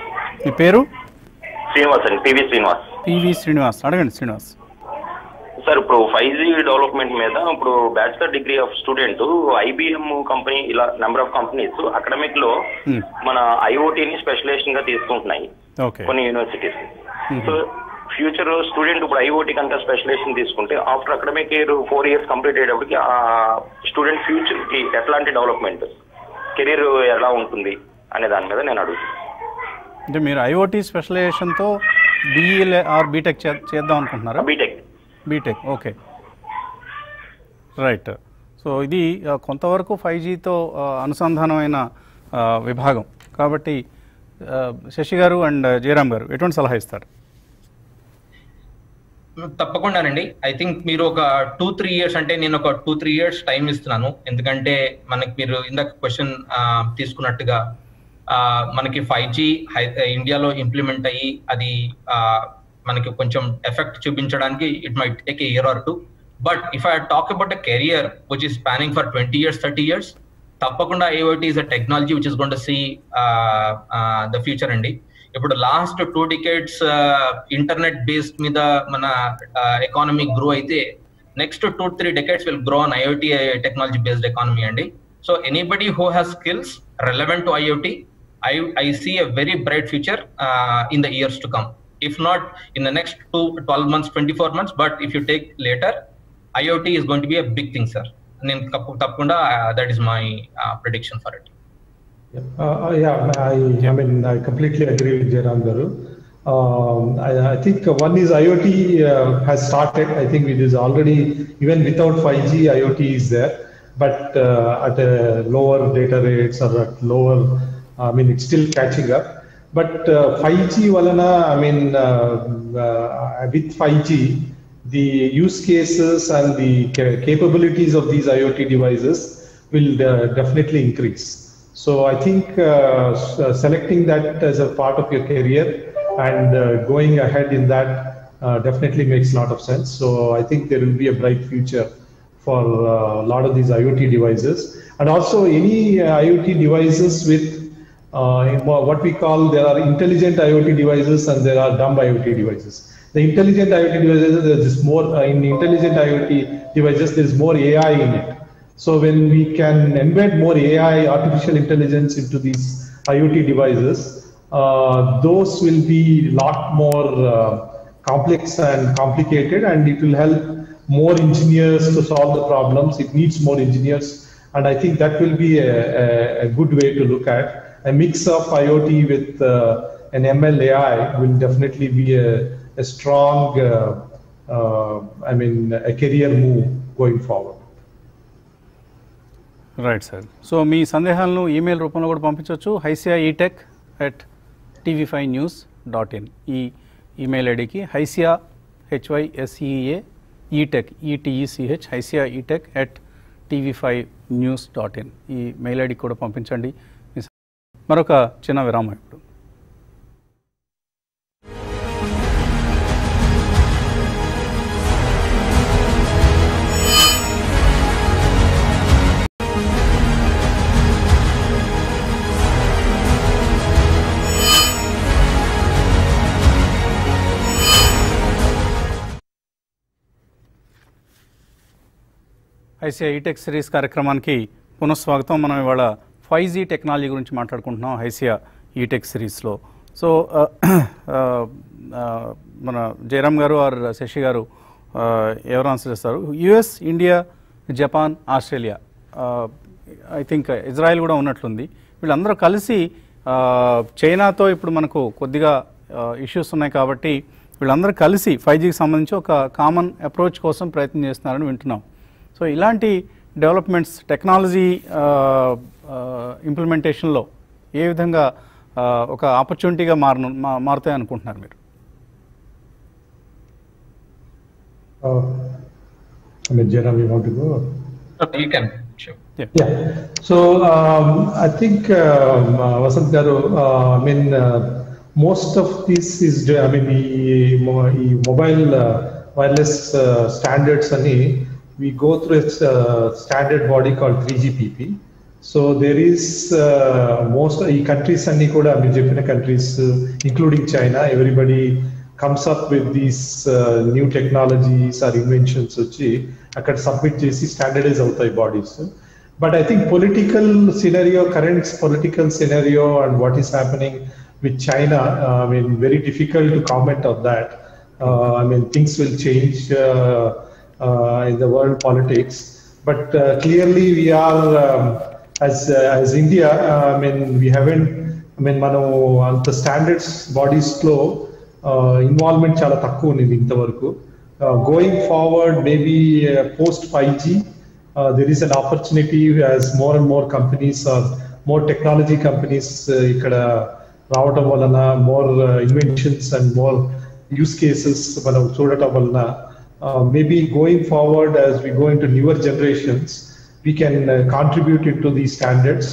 మీ పేరు? శ్రీనివాస్ అండి, పివి శ్రీనివాస్. పివి శ్రీనివాస్, అడగండి శ్రీనివాస్. సార్, ఇప్పుడు 5G డెవలప్మెంట్ మీద ఇప్పుడు bachelor degree of student IBM company, ఇలా నెంబర్ ఆఫ్ కంపెనీస్ అకాడమిక్ లో మన IoTని స్పెషలైజేషన్ గా తీసుకుంటున్నాయి కొన్ని యూనివర్సిటీస్. సో ఫ్యూచర్ స్టూడెంట్ ఇప్పుడు IoT కనుక స్పెషలైజేషన్ తీసుకుంటే after academic year 4 years complete అయ్యేటప్పటికి ఆ స్టూడెంట్ ఫ్యూచర్ కి ఎట్లాంటి డెవలప్మెంట్, కెరీర్ ఎలా ఉంటుంది అనే దాని మీద నేను అడుగుతాను. అంటే మీరు IoT స్పెషలైజేషన్తో బిఈ ఆర్ బీటెక్ చేద్దాం అనుకుంటున్నారా? BTech, okay, right. సో ఇది కొంతవరకు 5Gతో అనుసంధానమైన విభాగం కాబట్టి శశి గారు అండ్ జయరామ్ గారు ఎటువంటి సలహా ఇస్తారు? తప్పకుండానండి. ఐ థింక్ మీరు ఒక 2-3 years, అంటే నేను ఒక 2-3 years టైం ఇస్తున్నాను. ఎందుకంటే మనకి మీరు ఇందాక క్వశ్చన్ తీసుకున్నట్టుగా మనకి 5G ఇండియాలో ఇంప్లిమెంట్ అయ్యి అది మనకి కొంచెం ఎఫెక్ట్ చూపించడానికి it might take a year or 2. But if I talk about a career which is spanning for 20 years, 30 years, తప్పకుండా IoT is a technology which is going to see the future అండి. ఇప్పుడు last 2 decades internet based మీద మన economy grow అయితే next 2-3 decades will grow on IoT technology based economy అండి. So anybody who has skills relevant to IoT, I see a very bright future in the years to come. If not in the next 12 months, 24 months, but if you take later, IoT is going to be a big thing, sir. Tappakunda, that is my prediction for it. I mean, I completely agree with Jairam Garu. I think one is IoT has started. I think it is already, even without 5G, IoT is there, but at a lower data rates or at lower, I mean, it's still catching up. But 5G walana, I mean, with 5G, the use cases and the capabilities of these IoT devices will definitely increase. So I think selecting that as a part of your career and going ahead in that definitely makes a lot of sense. So I think there will be a bright future for a lot of these IoT devices, and also any IoT devices with what we call, there are intelligent IoT devices and there are dumb IoT devices. The intelligent IoT devices, there is more in intelligent IoT devices, there is more AI in it. So when we can embed more AI, artificial intelligence into these IoT devices, those will be a lot more complex and complicated, and it will help more engineers to solve the problems. It needs more engineers, and I think that will be a good way to look at. A mix of IoT with an ML AI will definitely be a strong, I mean, a career move going forward. Right sir. So మీ సందేహాలను email రూపంలో కూడా పంపించవచ్చు. HysiaEtech@tv5news.in ఈ email ఐడికి HYSEA HYSEA ETech ETECH HysiaEtech@tv5news.in ఈ mail ఐడికి కూడా పంపించండి. మరొక చిన్న విరామం ఇప్పుడు. హైసియా ఈటెక్ సిరీస్ కార్యక్రమానికి పునఃస్వాగతం. మనం ఇవాళ 5G టెక్నాలజీ గురించి మాట్లాడుకుంటున్నాం హైసియా ఈటెక్ సిరీస్లో. సో మన జయరామ్ గారు ఆర్ శశి గారు ఎవరు ఆన్సర్ చేస్తారు? US, India, Japan, Australia, I think Israel కూడా ఉన్నట్లుంది. వీళ్ళందరూ కలిసి చైనాతో ఇప్పుడు మనకు కొద్దిగా ఇష్యూస్ ఉన్నాయి కాబట్టి వీళ్ళందరూ కలిసి 5Gకి సంబంధించి ఒక కామన్ అప్రోచ్ కోసం ప్రయత్నం చేస్తున్నారని వింటున్నాం. సో ఇలాంటి డెవలప్మెంట్స్ టెక్నాలజీ ఇంప్లిమెంటేషన్లో ఏ విధంగా ఒక ఆపర్చునిటీగా మారుతాయి అనుకుంటున్నారు మీరు? Jairam, you want to go? You can. Sure. Yeah. So I think Vasant garu, I mean most of this is, I mean the mobile wireless standards ani we go through a standard body called 3GPP. So there is most countries anni kuda, I mean Japan countries including China, everybody comes up with these new technologies or inventions వచ్చి అక్కడ submit చేసి standardise అవుతాయి bodies. But I think current political scenario and what is happening with China, I mean, very difficult to comment on that. I mean, things will change in the world politics. But clearly we are, as India, I mean, we haven't, I mean, manu anta standards bodies lo involvement chala takku undi intavaraku. Going forward, maybe post 5G, there is an opportunity as more and more companies or more technology companies ikkada రావటం వలన more inventions and more use cases మనం చూడటం వలన maybe going forward as we go into newer generations we can contribute into these standards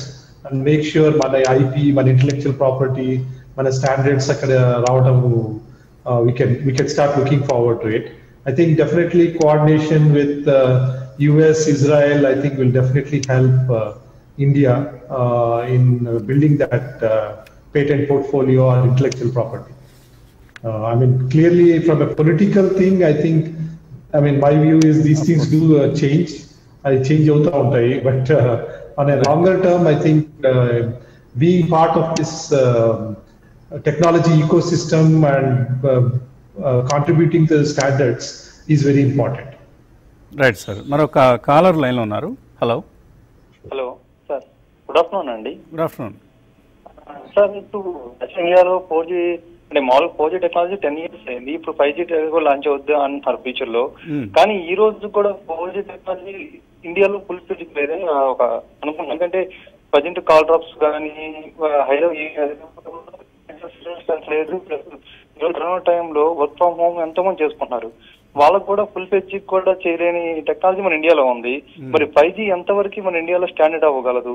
and make sure మన IP, మన intellectual property, మన standards అక్కడ రావటం we can start looking forward to it. I think definitely coordination with US, Israel, I think will definitely help India in building that patent portfolio or intellectual property. I mean, clearly from a political thing, I think, I mean, my view is these things do change. I change out of day, but on a longer term, I think being part of this technology ecosystem and contributing to the standards is very important. Right sir, మరొక caller లైన్లో ఉన్నారు. Hello sir, good afternoon అండి. Good afternoon sir. ఇప్పుడు ఇండియాలో 4G అంటే మామూలు 4G technology 10 years అయింది. ఇప్పుడు 5G కూడా లాంచ్ అవుద్ది అంటున్నారు ఫ్యూచర్ లో. కానీ ఈ రోజు కూడా 4G టెక్నాలజీ ఇండియాలో ఫుల్ ఫ్లెడ్జ్ లేదని ఒక అనుకుంటున్నాను. ఎందుకంటే ప్రజెంట్ కాల్ డ్రాప్స్ కానీ లేదు, కరోనా టైంలో వర్క్ ఫ్రమ్ హోమ్ ఎంతో మంది చేసుకుంటున్నారు. వాళ్ళకు కూడా ఫుల్ ఫ్లెడ్జ్ కూడా చేయలేని టెక్నాలజీ మన ఇండియాలో ఉంది. మరి 5G ఎంతవరకు మన ఇండియాలో స్టాండర్డ్ అవ్వగలదు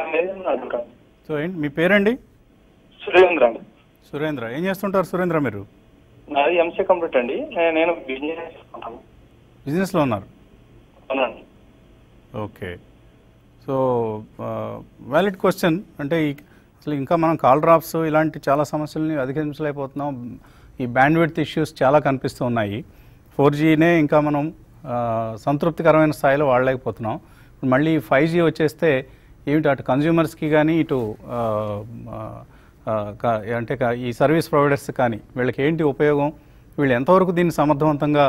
అనేది అడుగుతాను. సో ఏంటి మీ పేరండి? సురేంద్ర అండి. సురేంద్ర, ఏం చేస్తుంటారు సురేంద్ర మీరు? నాది ఎంసీ కంప్లీట్ అండి. నేను బిజినెస్లో ఉన్నారు. అవునండి. ఓకే. So valid question. అంటే అసలు ఇంకా మనం కాల్ డ్రాప్స్ ఇలాంటి చాలా సమస్యలని అధిగమించలేకపోతున్నాం. ఈ బ్యాండ్విడ్త్ ఇష్యూస్ చాలా కనిపిస్తూ ఉన్నాయి. 4Gనే ఇంకా మనం సంతృప్తికరమైన స్థాయిలో వాడలేకపోతున్నాం. మళ్ళీ 5G వచ్చేస్తే ఏమిటి అటు కన్జ్యూమర్స్కి కానీ ఇటు అంటే ఈ సర్వీస్ ప్రొవైడర్స్ కానీ వీళ్ళకి ఏంటి ఉపయోగం, వీళ్ళు ఎంతవరకు దీన్ని సమర్థవంతంగా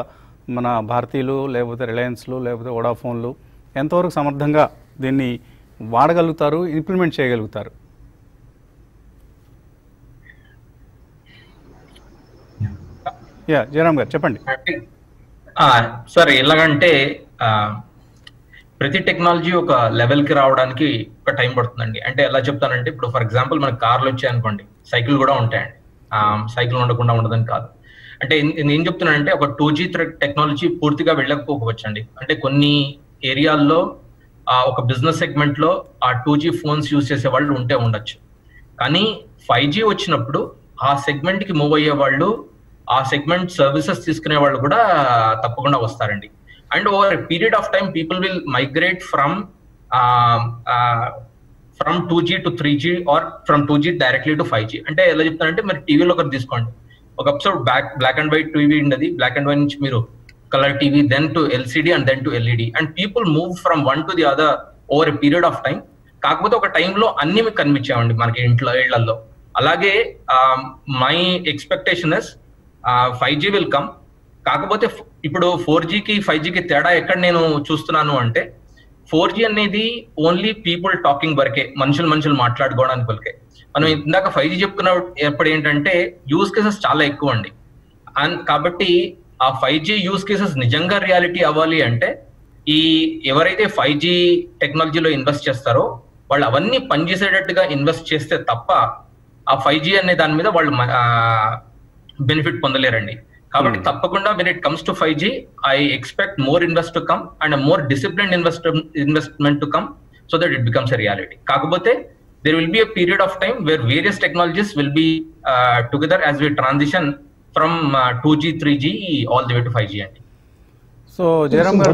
మన భారతీయులు లేకపోతే రిలయన్స్లు లేకపోతే వోడాఫోన్లు ఎంతవరకు సమర్థంగా దీన్ని వాడగలుగుతారు, ఇంప్లిమెంట్ చేయగలుగుతారు? జయరామ్ గారు చెప్పండి. సార్, ఎలాగంటే ప్రతి టెక్నాలజీ ఒక లెవెల్కి రావడానికి ఒక టైం పడుతుందండి. అంటే ఎలా చెప్తానంటే, ఇప్పుడు ఫర్ ఎగ్జాంపుల్ మనకు కార్లు వచ్చాయి అనుకోండి, సైకిల్ కూడా ఉంటాయండి. సైకిల్ ఉండకుండా ఉండదని కాదు. అంటే నేను చెప్తున్నానంటే ఒక 2G టెక్నాలజీ పూర్తిగా వెళ్ళకపోవచ్చండి. అంటే కొన్ని ఏరియాల్లో ఒక బిజినెస్ సెగ్మెంట్ లో ఆ 2G ఫోన్స్ యూజ్ చేసే వాళ్ళు ఉంటే ఉండొచ్చు. కానీ 5G వచ్చినప్పుడు ఆ సెగ్మెంట్ కి మూవ్ అయ్యే వాళ్ళు, ఆ సెగ్మెంట్ సర్వీసెస్ తీసుకునే వాళ్ళు కూడా తప్పకుండా వస్తారండి. And over a period of time people will migrate from 2G to 3G or from 2G directly to 5G. అంటే ఎలా చెప్తానంటే, మరి టీవీలో ఒకటి తీసుకోండి, ఒక episode black and white TV ఉండేది, బ్లాక్ అండ్ వైట్ నుంచి మీరు colour TV, then to LCD and then to LED. And people move from one to the other over a period of time. కాకపోతే ఒక టైంలో అన్ని మీకు కనిపించామండి మనకి ఇళ్లలో. అలాగే my expectation is 5G will come. కాకపోతే ఇప్పుడు 4Gకి 5Gకి తేడా ఎక్కడ నేను చూస్తున్నాను అంటే 4G అనేది ఓన్లీ పీపుల్ టాకింగ్ వరకే, మనుషులు మాట్లాడుకోవడానికి వరకే. మనం ఇందాక 5G చెప్పుకున్నప్పుడు ఏంటంటే యూస్ కేసెస్ చాలా ఎక్కువ అండి. కాబట్టి ఆ 5G యూస్ కేసెస్ నిజంగా రియాలిటీ అవ్వాలి అంటే ఎవరైతే 5G టెక్నాలజీలో ఇన్వెస్ట్ చేస్తారో వాళ్ళు అవన్నీ పనిచేసేటట్టుగా ఇన్వెస్ట్ చేస్తే తప్ప ఆ 5G అనే దాని మీద వాళ్ళు బెనిఫిట్ పొందలేరండి. కాబట్టి తప్పకుండా when it comes to 5G, I expect more invest to come and a more disciplined investment to come so that it becomes a reality. కాకపోతే there will be a period of time where various technologies will be together as we transition from 2G, 3G all the way to 5G. So Jairam garu,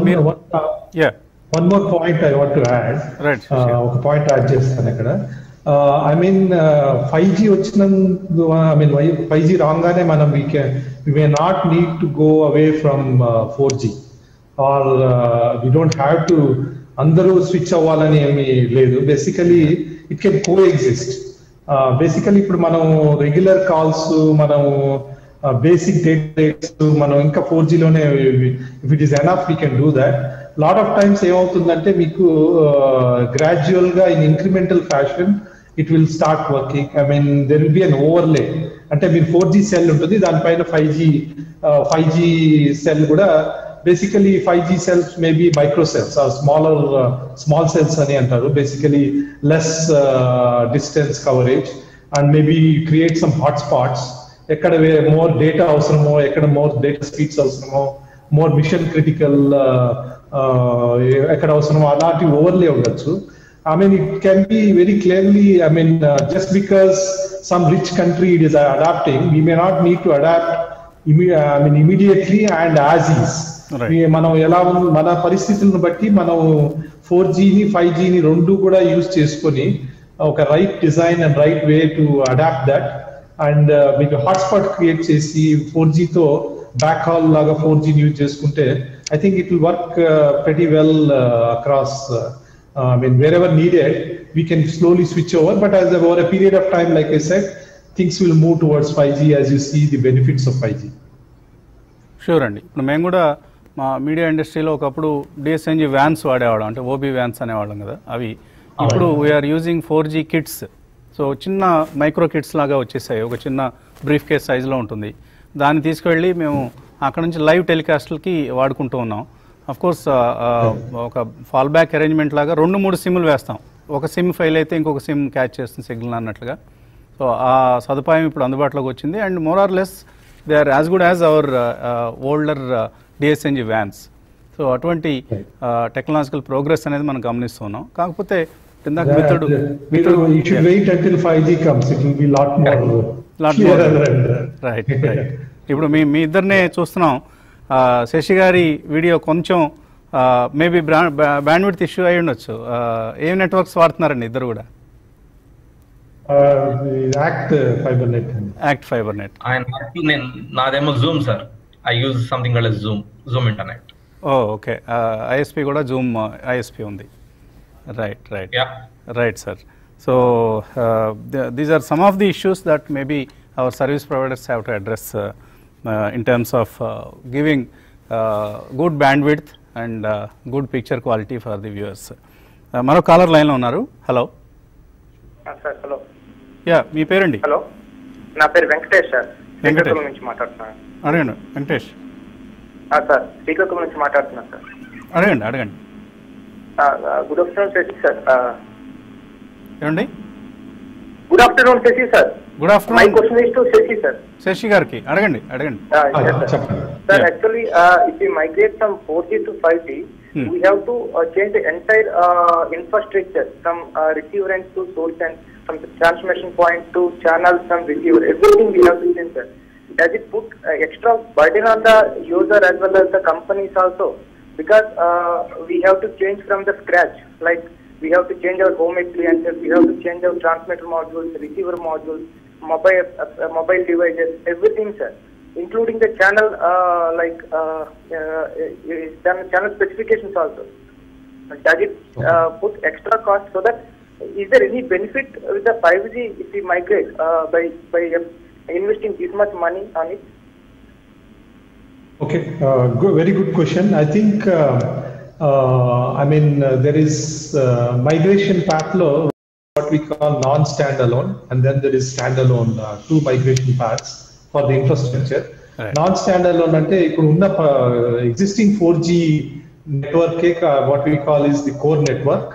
yeah, one more point I want to add. Right. ఒక point add చేస్తాను ఇక్కడ. I mean 5G వచ్చినందు, I mean 5G రాగానే మనం we may not need to go away from 4G or we don't have to అందరూ switch అవ్వాలని ఏమీ లేదు. Basically it can coexist. Basically ఇప్పుడు మనం రెగ్యులర్ కాల్స్, మనం బేసిక్ డేట్స్ మనం ఇంకా 4Gలోనే, if it is enough we can do that. Lot of times ఏమవుతుందంటే మీకు గ్రాడ్యువల్ గా in incremental fashion it will start working. I mean there will be an overlay. అంటే మీరు 4G సెల్ ఉంటుంది, దానిపైన 5G సెల్ కూడా. Basically 5G cells maybe micro cells or small cells అని అంటారు. Basically less distance coverage and maybe create some hot spots. ఎక్కడ more data అవసరమో, ఎక్కడ మోర్ డేటా స్పీడ్స్ అవసరమో, మోర్ మిషన్ క్రిటికల్ ఎక్కడ అవసరమో అలాంటి ఓవర్లే ఉండొచ్చు. I mean, it can be very clearly, I mean, just because some rich country it is adapting, we may not need to adapt immediately and as is. మనం ఎలా మన పరిస్థితులను బట్టి మనం 4Gని 5Gని రెండు కూడా యూజ్ చేసుకొని ఒక right design and right way to adapt that. And మీకు హాట్స్పాట్ క్రియేట్ చేసి 4Gతో బ్యాక్ హాల్ లాగా 4Gని యూజ్ చేసుకుంటే I think it will work pretty well across. I mean, wherever needed, we can slowly switch over. But as over a period of time, like I said, things will move towards 5G as you see the benefits of 5G. Sure అండి. ఇప్పుడు మేము కూడా మా media ఇండస్ట్రీలో ఒకప్పుడు DSNG vans వాడేవాళ్ళం, అంటే OB vans అనేవాళ్ళం కదా. అవి ఇప్పుడు we are using 4G kits. So చిన్న మైక్రో కిట్స్ లాగా వచ్చేసాయి, ఒక చిన్న బ్రీఫ్ కేస్ సైజులో ఉంటుంది. దాన్ని తీసుకువెళ్ళి మేము అక్కడ నుంచి లైవ్ టెలికాస్ట్లకి వాడుకుంటూ ఉన్నాం. అఫ్ కోర్స్ ఒక ఫాల్ బ్యాక్ అరేంజ్మెంట్ లాగా 2-3 సిమ్లు వేస్తాం. ఒక సిమ్ ఫెయిల్ అయితే ఇంకొక సిమ్ క్యాచ్ చేస్తుంది సిగ్నల్ అన్నట్లుగా. సో ఆ సదుపాయం ఇప్పుడు అందుబాటులోకి వచ్చింది. And more or less they are as good as our older DSNG vans. So అటువంటి టెక్నాలజికల్ ప్రోగ్రెస్ అనేది మనం గమనిస్తున్నాం. కాకపోతే ఇందాక రైట్. ఇప్పుడు మీ ఇద్దరినే చూస్తున్నాం. శశి గారి వీడియో కొంచెం మేబీ బ్యాండ్విడ్త్ ఇష్యూ అయి ఉండొచ్చు. ఏం నెట్వర్క్స్ వాడుతున్నారండి ఇద్దరు కూడా? యాక్ట్ ఫైబర్ నెట్. నాదేమో Zoom sir. I use something called Zoom internet. Okay. ISP కూడా జూమ్ ISP ఉంది. Right sir. So these are some of the issues that maybe our service providers have to address in terms of giving good bandwidth and good picture quality for the viewers. మరో caller లైన్లో ఉన్నారు. Hello sir. Hello. Yeah, మీ పేరండి? Hello, నా పేరు Venkatesh sir. Srikakulam నుంచి మాట్లాడుతున్నాను. అడగండి Venkatesh. Sir, Srikakulam నుంచి మాట్లాడుతున్నాను సార్. అడగండి. Good afternoon Shashi sir. ఏమండి? Good afternoon Shashi sir. Good afternoon. My question is to Shashi sir. Shashi గారికి అడగండి. Sir, actually, if we migrate from 4G to 5G, we have to change the entire infrastructure from receiver end to source end, from the transmission point to channels from receiver. Everything we have to change, sir. Does it put extra burden on the user as well as the companies also? Because we have to change from the scratch. Like we have to change our home appliances, we have to change our transmitter modules, receiver modules, mobile devices, everything, sir, including the channel channel specifications also. Does it put extra cost? So that is there any benefit with the 5G if we migrate by investing this much money on it? Okay, very good question. I think, there is migration path law, what we call non-standalone, and then there is standalone, two migration paths for the infrastructure. Right. Non-standalone ante ippudu unna existing 4G network what we call is the core network.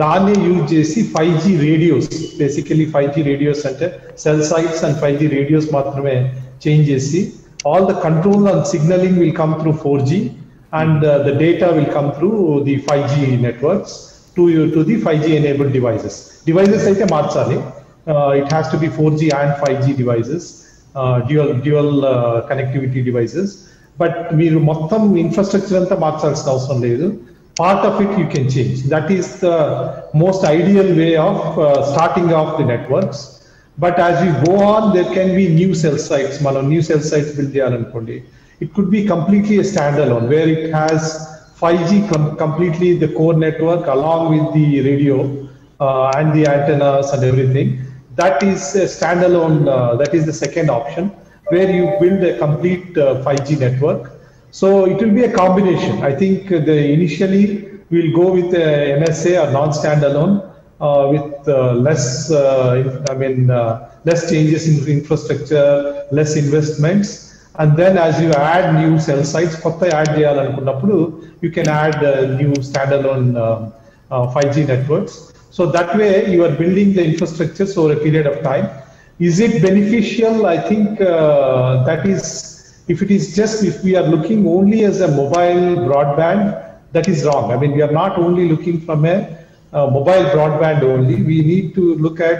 దాన్ని use చేసి 5G radios, basically 5G radios అంటే cell sites and 5G radios మాత్రమే change చేసి all the control and signaling will come through 4G and the data will come through the 5G networks to the 5G enabled devices. Devices aithe marchali, it has to be 4G and 5G devices, dual connectivity devices, but meer mottham infrastructure anta marchalsina avasaram ledu. Part of it you can change. That is the most ideal way of starting off the networks. But as we go on, there can be new cell sites. మనం new cell sites build చేయాలనుకోండి. It could be completely a standalone where it has 5G completely the core network along with the radio and the antennas and everything. That is a standalone. That is the second option where you build a complete 5G network. So it will be a combination. I think initially we'll go with MSA or non-standalone. With less changes in infrastructure, less investments, and then as you add new cell sites, kotta add cheyalanunappudu you can add new standalone 5G networks. So that way you are building the infrastructure over a period of time. Is it beneficial? I think that is, if we are looking only as a mobile broadband, that is wrong. I mean, we are not only looking from a mobile broadband only. We need to look at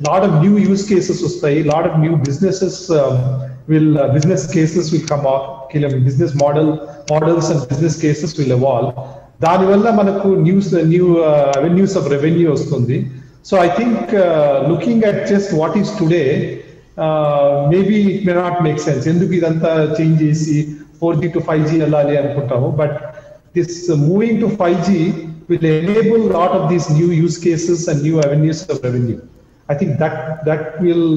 a lot of new use cases, a lot of new businesses business cases will come up, business models and business cases will evolve. Dani valla manaku new avenues of revenue vastundi. So I think looking at just what is today, maybe it may not make sense. Enduku idantha change chesi 4G to 5G allali anukuntamu, but this moving to 5G will enable a lot of these new use cases and new avenues of revenue. I think that will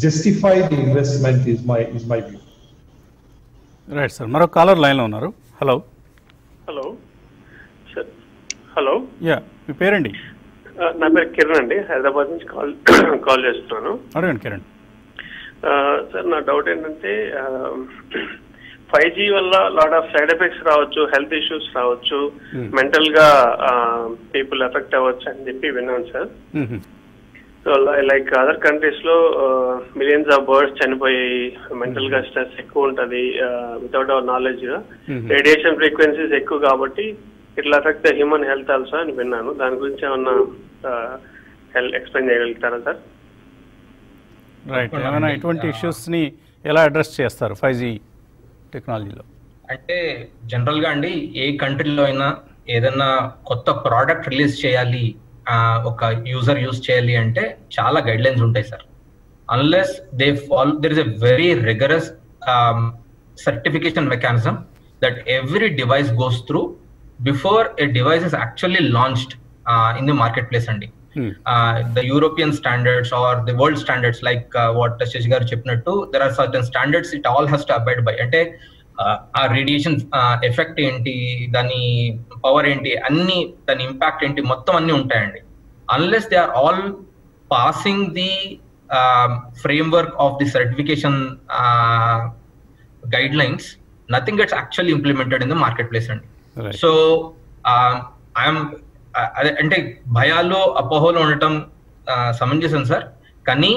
justify the investment is my view. Right, sir. Maro caller line lo unnaru. Hello. Hello. Sir. Hello. Yeah. మీ పేరండి? నా పేరు కిరణ్ అండి, హైదరాబాద్ నుంచి call చేస్తున్నాను. అడగండి Kiran. Sir నా doubt ఏంటంటే 5G వల్ల లాట్ ఆఫ్ సైడ్ ఎఫెక్ట్స్ రావచ్చు, హెల్త్ ఇష్యూస్ రావచ్చు, మెంటల్ గా పీపుల్ ఎఫెక్ట్ అవ్వచ్చు అని చెప్పి విన్నాను sir. So like other countries లో మిలియన్స్ ఆఫ్ బర్డ్స్ చనిపోయాయి, మెంటల్ గా స్ట్రెస్ ఎక్కువ ఉంటది without our knowledge. Radiation frequencies ఎక్కువ కాబట్టి ఇట్లా effect the human health also అని విన్నాను. దాని గురించి ఏమన్నా ఎక్స్ప్లెయిన్ చేయగలుగుతారా సార్? రైట్, ఏమైనా ఇటువంటి ఇష్యూస్ ని ఎలా అడ్రస్ చేస్తారు 5G టెక్నాలజీలో? అంటే జనరల్ గా అండి, ఏ కంట్రీలో అయినా ఏదైనా కొత్త ప్రోడక్ట్ రిలీజ్ చేయాలి, ఒక యూజర్ యూజ్ చేయాలి అంటే చాలా గైడ్ లైన్స్ ఉంటాయి sir. Unless they follow, there is a very rigorous certification mechanism that every device goes through before a device is actually launched in the marketplace andi. The European standards or the world standards, like what Shashi garu cheppinattu, there are certain standards it all has to abide by. Ante ఆ radiation effect ఏంటి, దాని power ఏంటి, అన్ని దాని impact ఏంటి, మొత్తం అన్ని ఉంటాయండి. Unless they are all passing the framework of the certification guidelines, nothing gets actually implemented in the marketplace అండి. సో ఐఎమ్ అంటే భయాలు అపోహలు ఉండటం సమంజసం సార్. కానీ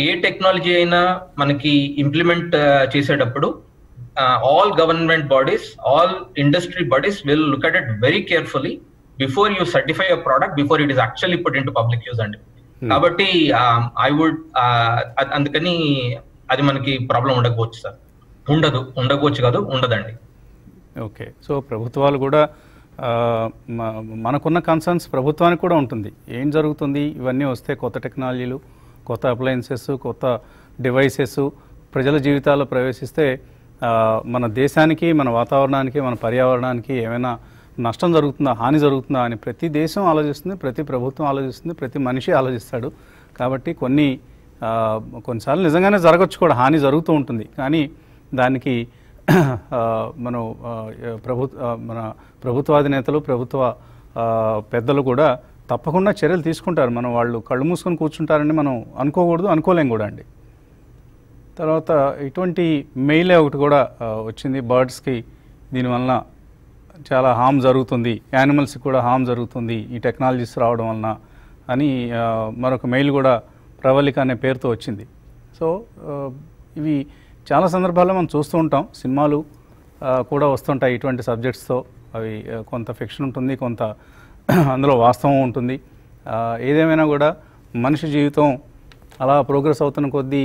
ఏ టెక్నాలజీ అయినా మనకి ఇంప్లిమెంట్ చేసేటప్పుడు all government bodies, all industry bodies will look at it very carefully before you certify a product, before it is actually put into public use అండి. కాబట్టి I would అందుకని అది మనకి ప్రాబ్లం ఉండకపోవచ్చు సార్. ఉండకపోవచ్చు కాదు, ఉండదండి. ఓకే, సో ప్రభుత్వాలు కూడా మనకున్న కన్సర్న్స్ ప్రభుత్వానికి కూడా ఉంటుంది. ఏం జరుగుతుంది, ఇవన్నీ వస్తే కొత్త టెక్నాలజీలు, కొత్త అప్లయన్సెస్, కొత్త డివైసెస్ ప్రజల జీవితాల్లో ప్రవేశిస్తే మన దేశానికి, మన వాతావరణానికి, మన పర్యావరణానికి ఏమైనా నష్టం జరుగుతుందా, హాని జరుగుతుందా అని ప్రతి దేశం ఆలోచిస్తుంది, ప్రతి ప్రభుత్వం ఆలోచిస్తుంది, ప్రతి మనిషి ఆలోచిస్తాడు. కాబట్టి కొన్నిసార్లు నిజంగానే జరగచ్చు కూడా, హాని జరుగుతూ ఉంటుంది. కానీ దానికి మనం మన ప్రభుత్వాధినేతలు ప్రభుత్వ పెద్దలు కూడా తప్పకుండా చర్యలు తీసుకుంటారు. మనం వాళ్ళు కళ్ళు మూసుకొని కూర్చుంటారని మనం అనుకోకూడదు, అనుకోలేం కూడా అండి. తర్వాత ఇటువంటి మెయిలే ఒకటి కూడా వచ్చింది, బర్డ్స్కి దీనివలన చాలా హామ్ జరుగుతుంది, యానిమల్స్కి కూడా హామ్ జరుగుతుంది ఈ టెక్నాలజీస్ రావడం వలన అని మరొక మెయిల్ కూడా ప్రవళిక అనే పేరుతో వచ్చింది. సో ఇవి చాలా సందర్భాల్లో మనం చూస్తూ ఉంటాం, సినిమాలు కూడా వస్తుంటాయి ఇటువంటి సబ్జెక్ట్స్తో. అవి కొంత ఫిక్షన్ ఉంటుంది, కొంత అందులో వాస్తవం ఉంటుంది. ఏదేమైనా కూడా మనిషి జీవితం అలా ప్రోగ్రెస్ అవుతున్న కొద్దీ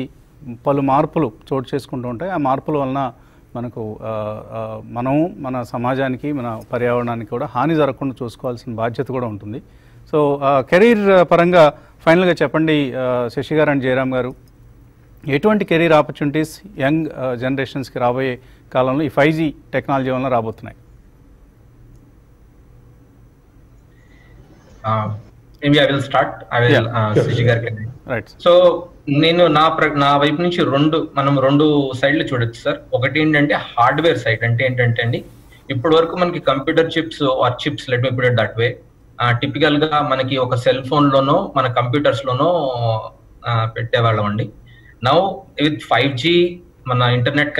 పలు మార్పులు చోటు చేసుకుంటూ ఉంటాయి. ఆ మార్పుల వలన మనకు మనము మన సమాజానికి మన పర్యావరణానికి కూడా హాని జరగకుండా చూసుకోవాల్సిన బాధ్యత కూడా ఉంటుంది. సో కెరీర్ పరంగా ఫైనల్గా చెప్పండి శశి గారు అండ్ జయరామ్ గారు, ఎటువంటి కెరీర్ ఆపర్చునిటీస్ యంగ్ జనరేషన్స్కి రాబోయే కాలంలో ఈ 5G టెక్నాలజీ వలన రాబోతున్నాయి? maybe I will start. I will Shashi గారికి. రైట్. సో నేను నా వైపు నుంచి మనం రెండు సైడ్లు చూడొచ్చు సార్. ఒకటి ఏంటంటే హార్డ్వేర్ సైడ్, అంటే ఏంటంటే అండి ఇప్పటి వరకు మనకి computer chips or chips, let me put it that way, typical గా మనకి ఒక సెల్ ఫోన్ లోనో మన కంప్యూటర్స్ లోనో పెట్టేవాళ్ళం అండి. నౌ విత్ 5G మన ఇంటర్నెట్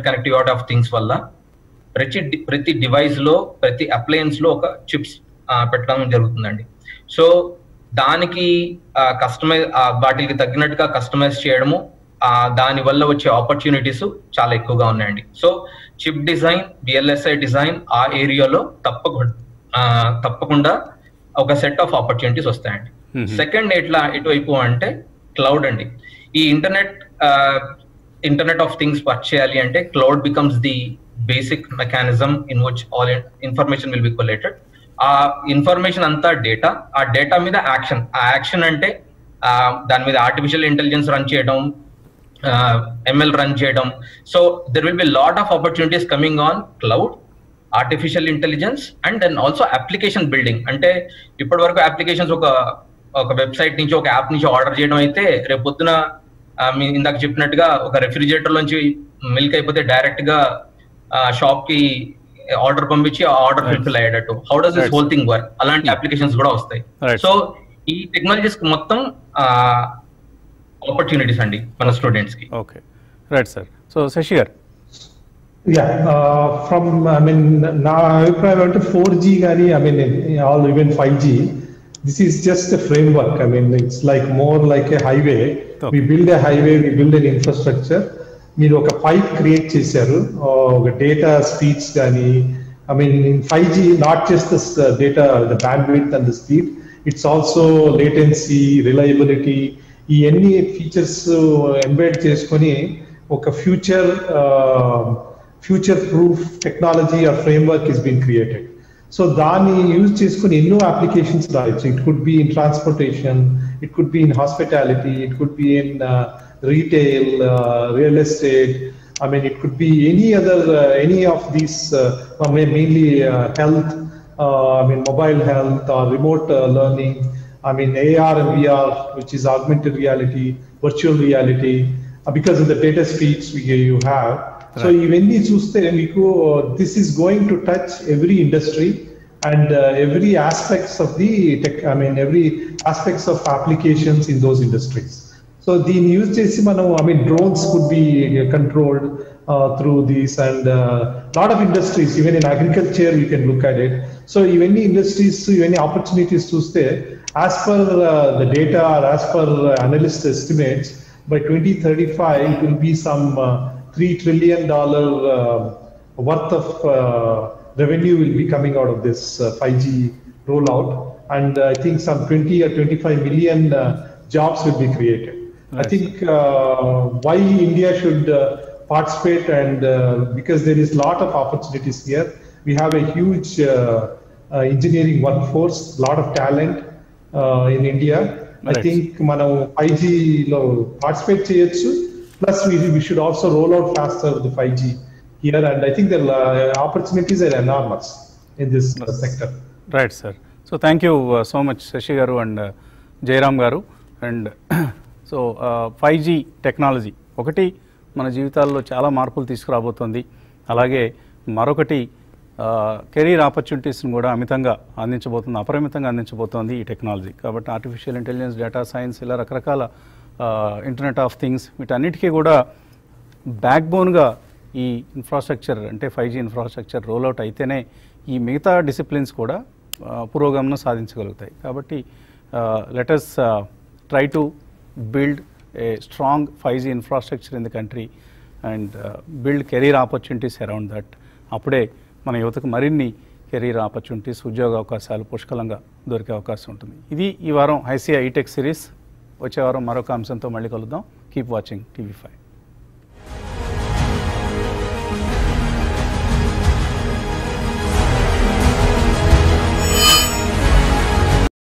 కనెక్టివిటీ ఆఫ్ థింగ్స్ వల్ల ప్రతి డివైస్ లో ప్రతి అప్లయన్స్ లో ఒక చిప్స్ పెట్టడం జరుగుతుందండి. సో దానికి వాటికి తగ్గినట్టుగా కస్టమైజ్ చేయడము, దాని వల్ల వచ్చే ఆపర్చునిటీస్ చాలా ఎక్కువగా ఉన్నాయండి. So chip design, VLSI design ఆ ఏరియాలో తప్పకుండా ఒక సెట్ ఆఫ్ ఆపర్చునిటీస్ వస్తాయండి. సెకండ్ ఎటువైపు అంటే క్లౌడ్ అండి. ఈ ఇంటర్నెట్ ఆఫ్ థింగ్స్ వర్క్ చేయాలి అంటే cloud becomes the basic mechanism in which all information will be collated. ఆ ఇన్ఫర్మేషన్ అంతా డేటా, ఆ డేటా మీద యాక్షన్, ఆ యాక్షన్ అంటే దాని మీద ఆర్టిఫిషియల్ ఇంటెలిజెన్స్ రన్ చేయడం, ML రన్ చేయడం. So there will be lot of opportunities coming on cloud, artificial intelligence and then also application building. అంటే ఇప్పటి వరకు అప్లికేషన్స్ ఒక వెబ్సైట్ నుంచి ఒక యాప్ నుంచి ఆర్డర్ చేయడం అయితే, రేపు పొద్దున మీ ఇందాక చెప్పినట్టుగా ఒక రెఫ్రిజిరేటర్ నుంచి మిల్క్ అయిపోతే డైరెక్ట్ గా షాప్ కి ఆర్డర్ పంపించి ఆ ఆర్డర్ ఫుల్ఫిల్ అయ్యేటట్టు, how does this whole thing work, అలాంటి అప్లికేషన్స్ కూడా వస్తాయి. సో ఈ టెక్నాలజీస్ మొత్తం ఆపర్చునిటీస్ అండి మన స్టూడెంట్స్ కి. Okay, right sir. So Sashi గారు. నా అభిప్రాయం అంటే 4G కానీ even 5G, this is just a framework. It's like more like a highway. Okay. We build a highway, we build an infrastructure. మీరు ఒక పైప్ క్రియేట్ చేశారు, ఒక డేటా స్పీడ్స్ కానీ, in 5G not just the data, the bandwidth and the speed, it's also latency, reliability, ఈ అన్ని features embed చేసుకొని ఒక future proof technology or framework is been created. So దాన్ని యూజ్ చేసుకుని ఎన్నో అప్లికేషన్స్ రాయొచ్చు. It could be in transportation, it could be in hospitality, it could be in retail, real estate. It could be any of these, mainly health, mobile health or remote learning. AR and VR, which is augmented reality, virtual reality, because of the data speeds you have. Right. So when you choose this is going to touch every industry and every aspects of the tech, every aspects of applications in those industries. So the use chesi drones could be controlled through these, and lot of industries, even in agriculture you can look at it. So even industries, even opportunities to stay, as per the data or as per analyst estimates, by 2035 it will be some $3 trillion worth of revenue will be coming out of this 5G rollout, and I think some 20 or 25 million jobs will be created. Nice. I think why India should participate, and because there is lot of opportunities here. We have a huge engineering workforce, lot of talent in India. Right. I think మనం 5G లో participate చేయొచ్చు. Plus we should also roll out faster the 5G here, and I think the opportunities are enormous in this sector. Right, sir. So thank you so much Shashi garu and Jairam garu. And so 5G technology ఒకటి మన జీవితాల్లో చాలా మార్పులు తీసుకురాబోతోంది. అలాగే మరొకటి career ఆపర్చునిటీస్ని కూడా అపరిమితంగా అందించబోతోంది ఈ టెక్నాలజీ. కాబట్టి ఆర్టిఫిషియల్ ఇంటెలిజెన్స్, డేటా సైన్స్, ఇలా రకరకాల ఇంటర్నెట్ ఆఫ్ థింగ్స్, వీటన్నిటికీ కూడా బ్యాక్బోన్గా ఈ ఇన్ఫ్రాస్ట్రక్చర్ అంటే 5G ఇన్ఫ్రాస్ట్రక్చర్ రోల్అవుట్ అయితేనే ఈ మిగతా డిసిప్లిన్స్ కూడా పురోగమనం సాధించగలుగుతాయి. కాబట్టి let us try to build a strong 5G infrastructure in the country and build career opportunities around that. అప్పుడే మన యువతకు మరిన్ని కెరీర్ ఆపర్చునిటీస్, ఉద్యోగ అవకాశాలు పుష్కలంగా దొరికే అవకాశం ఉంటుంది. ఇది ఈ వారం ఐసిఐ ఈటెక్ సిరీస్. వచ్చే వారం మరొక అంశంతో మళ్ళీ కలుద్దాం. Keep watching TV5.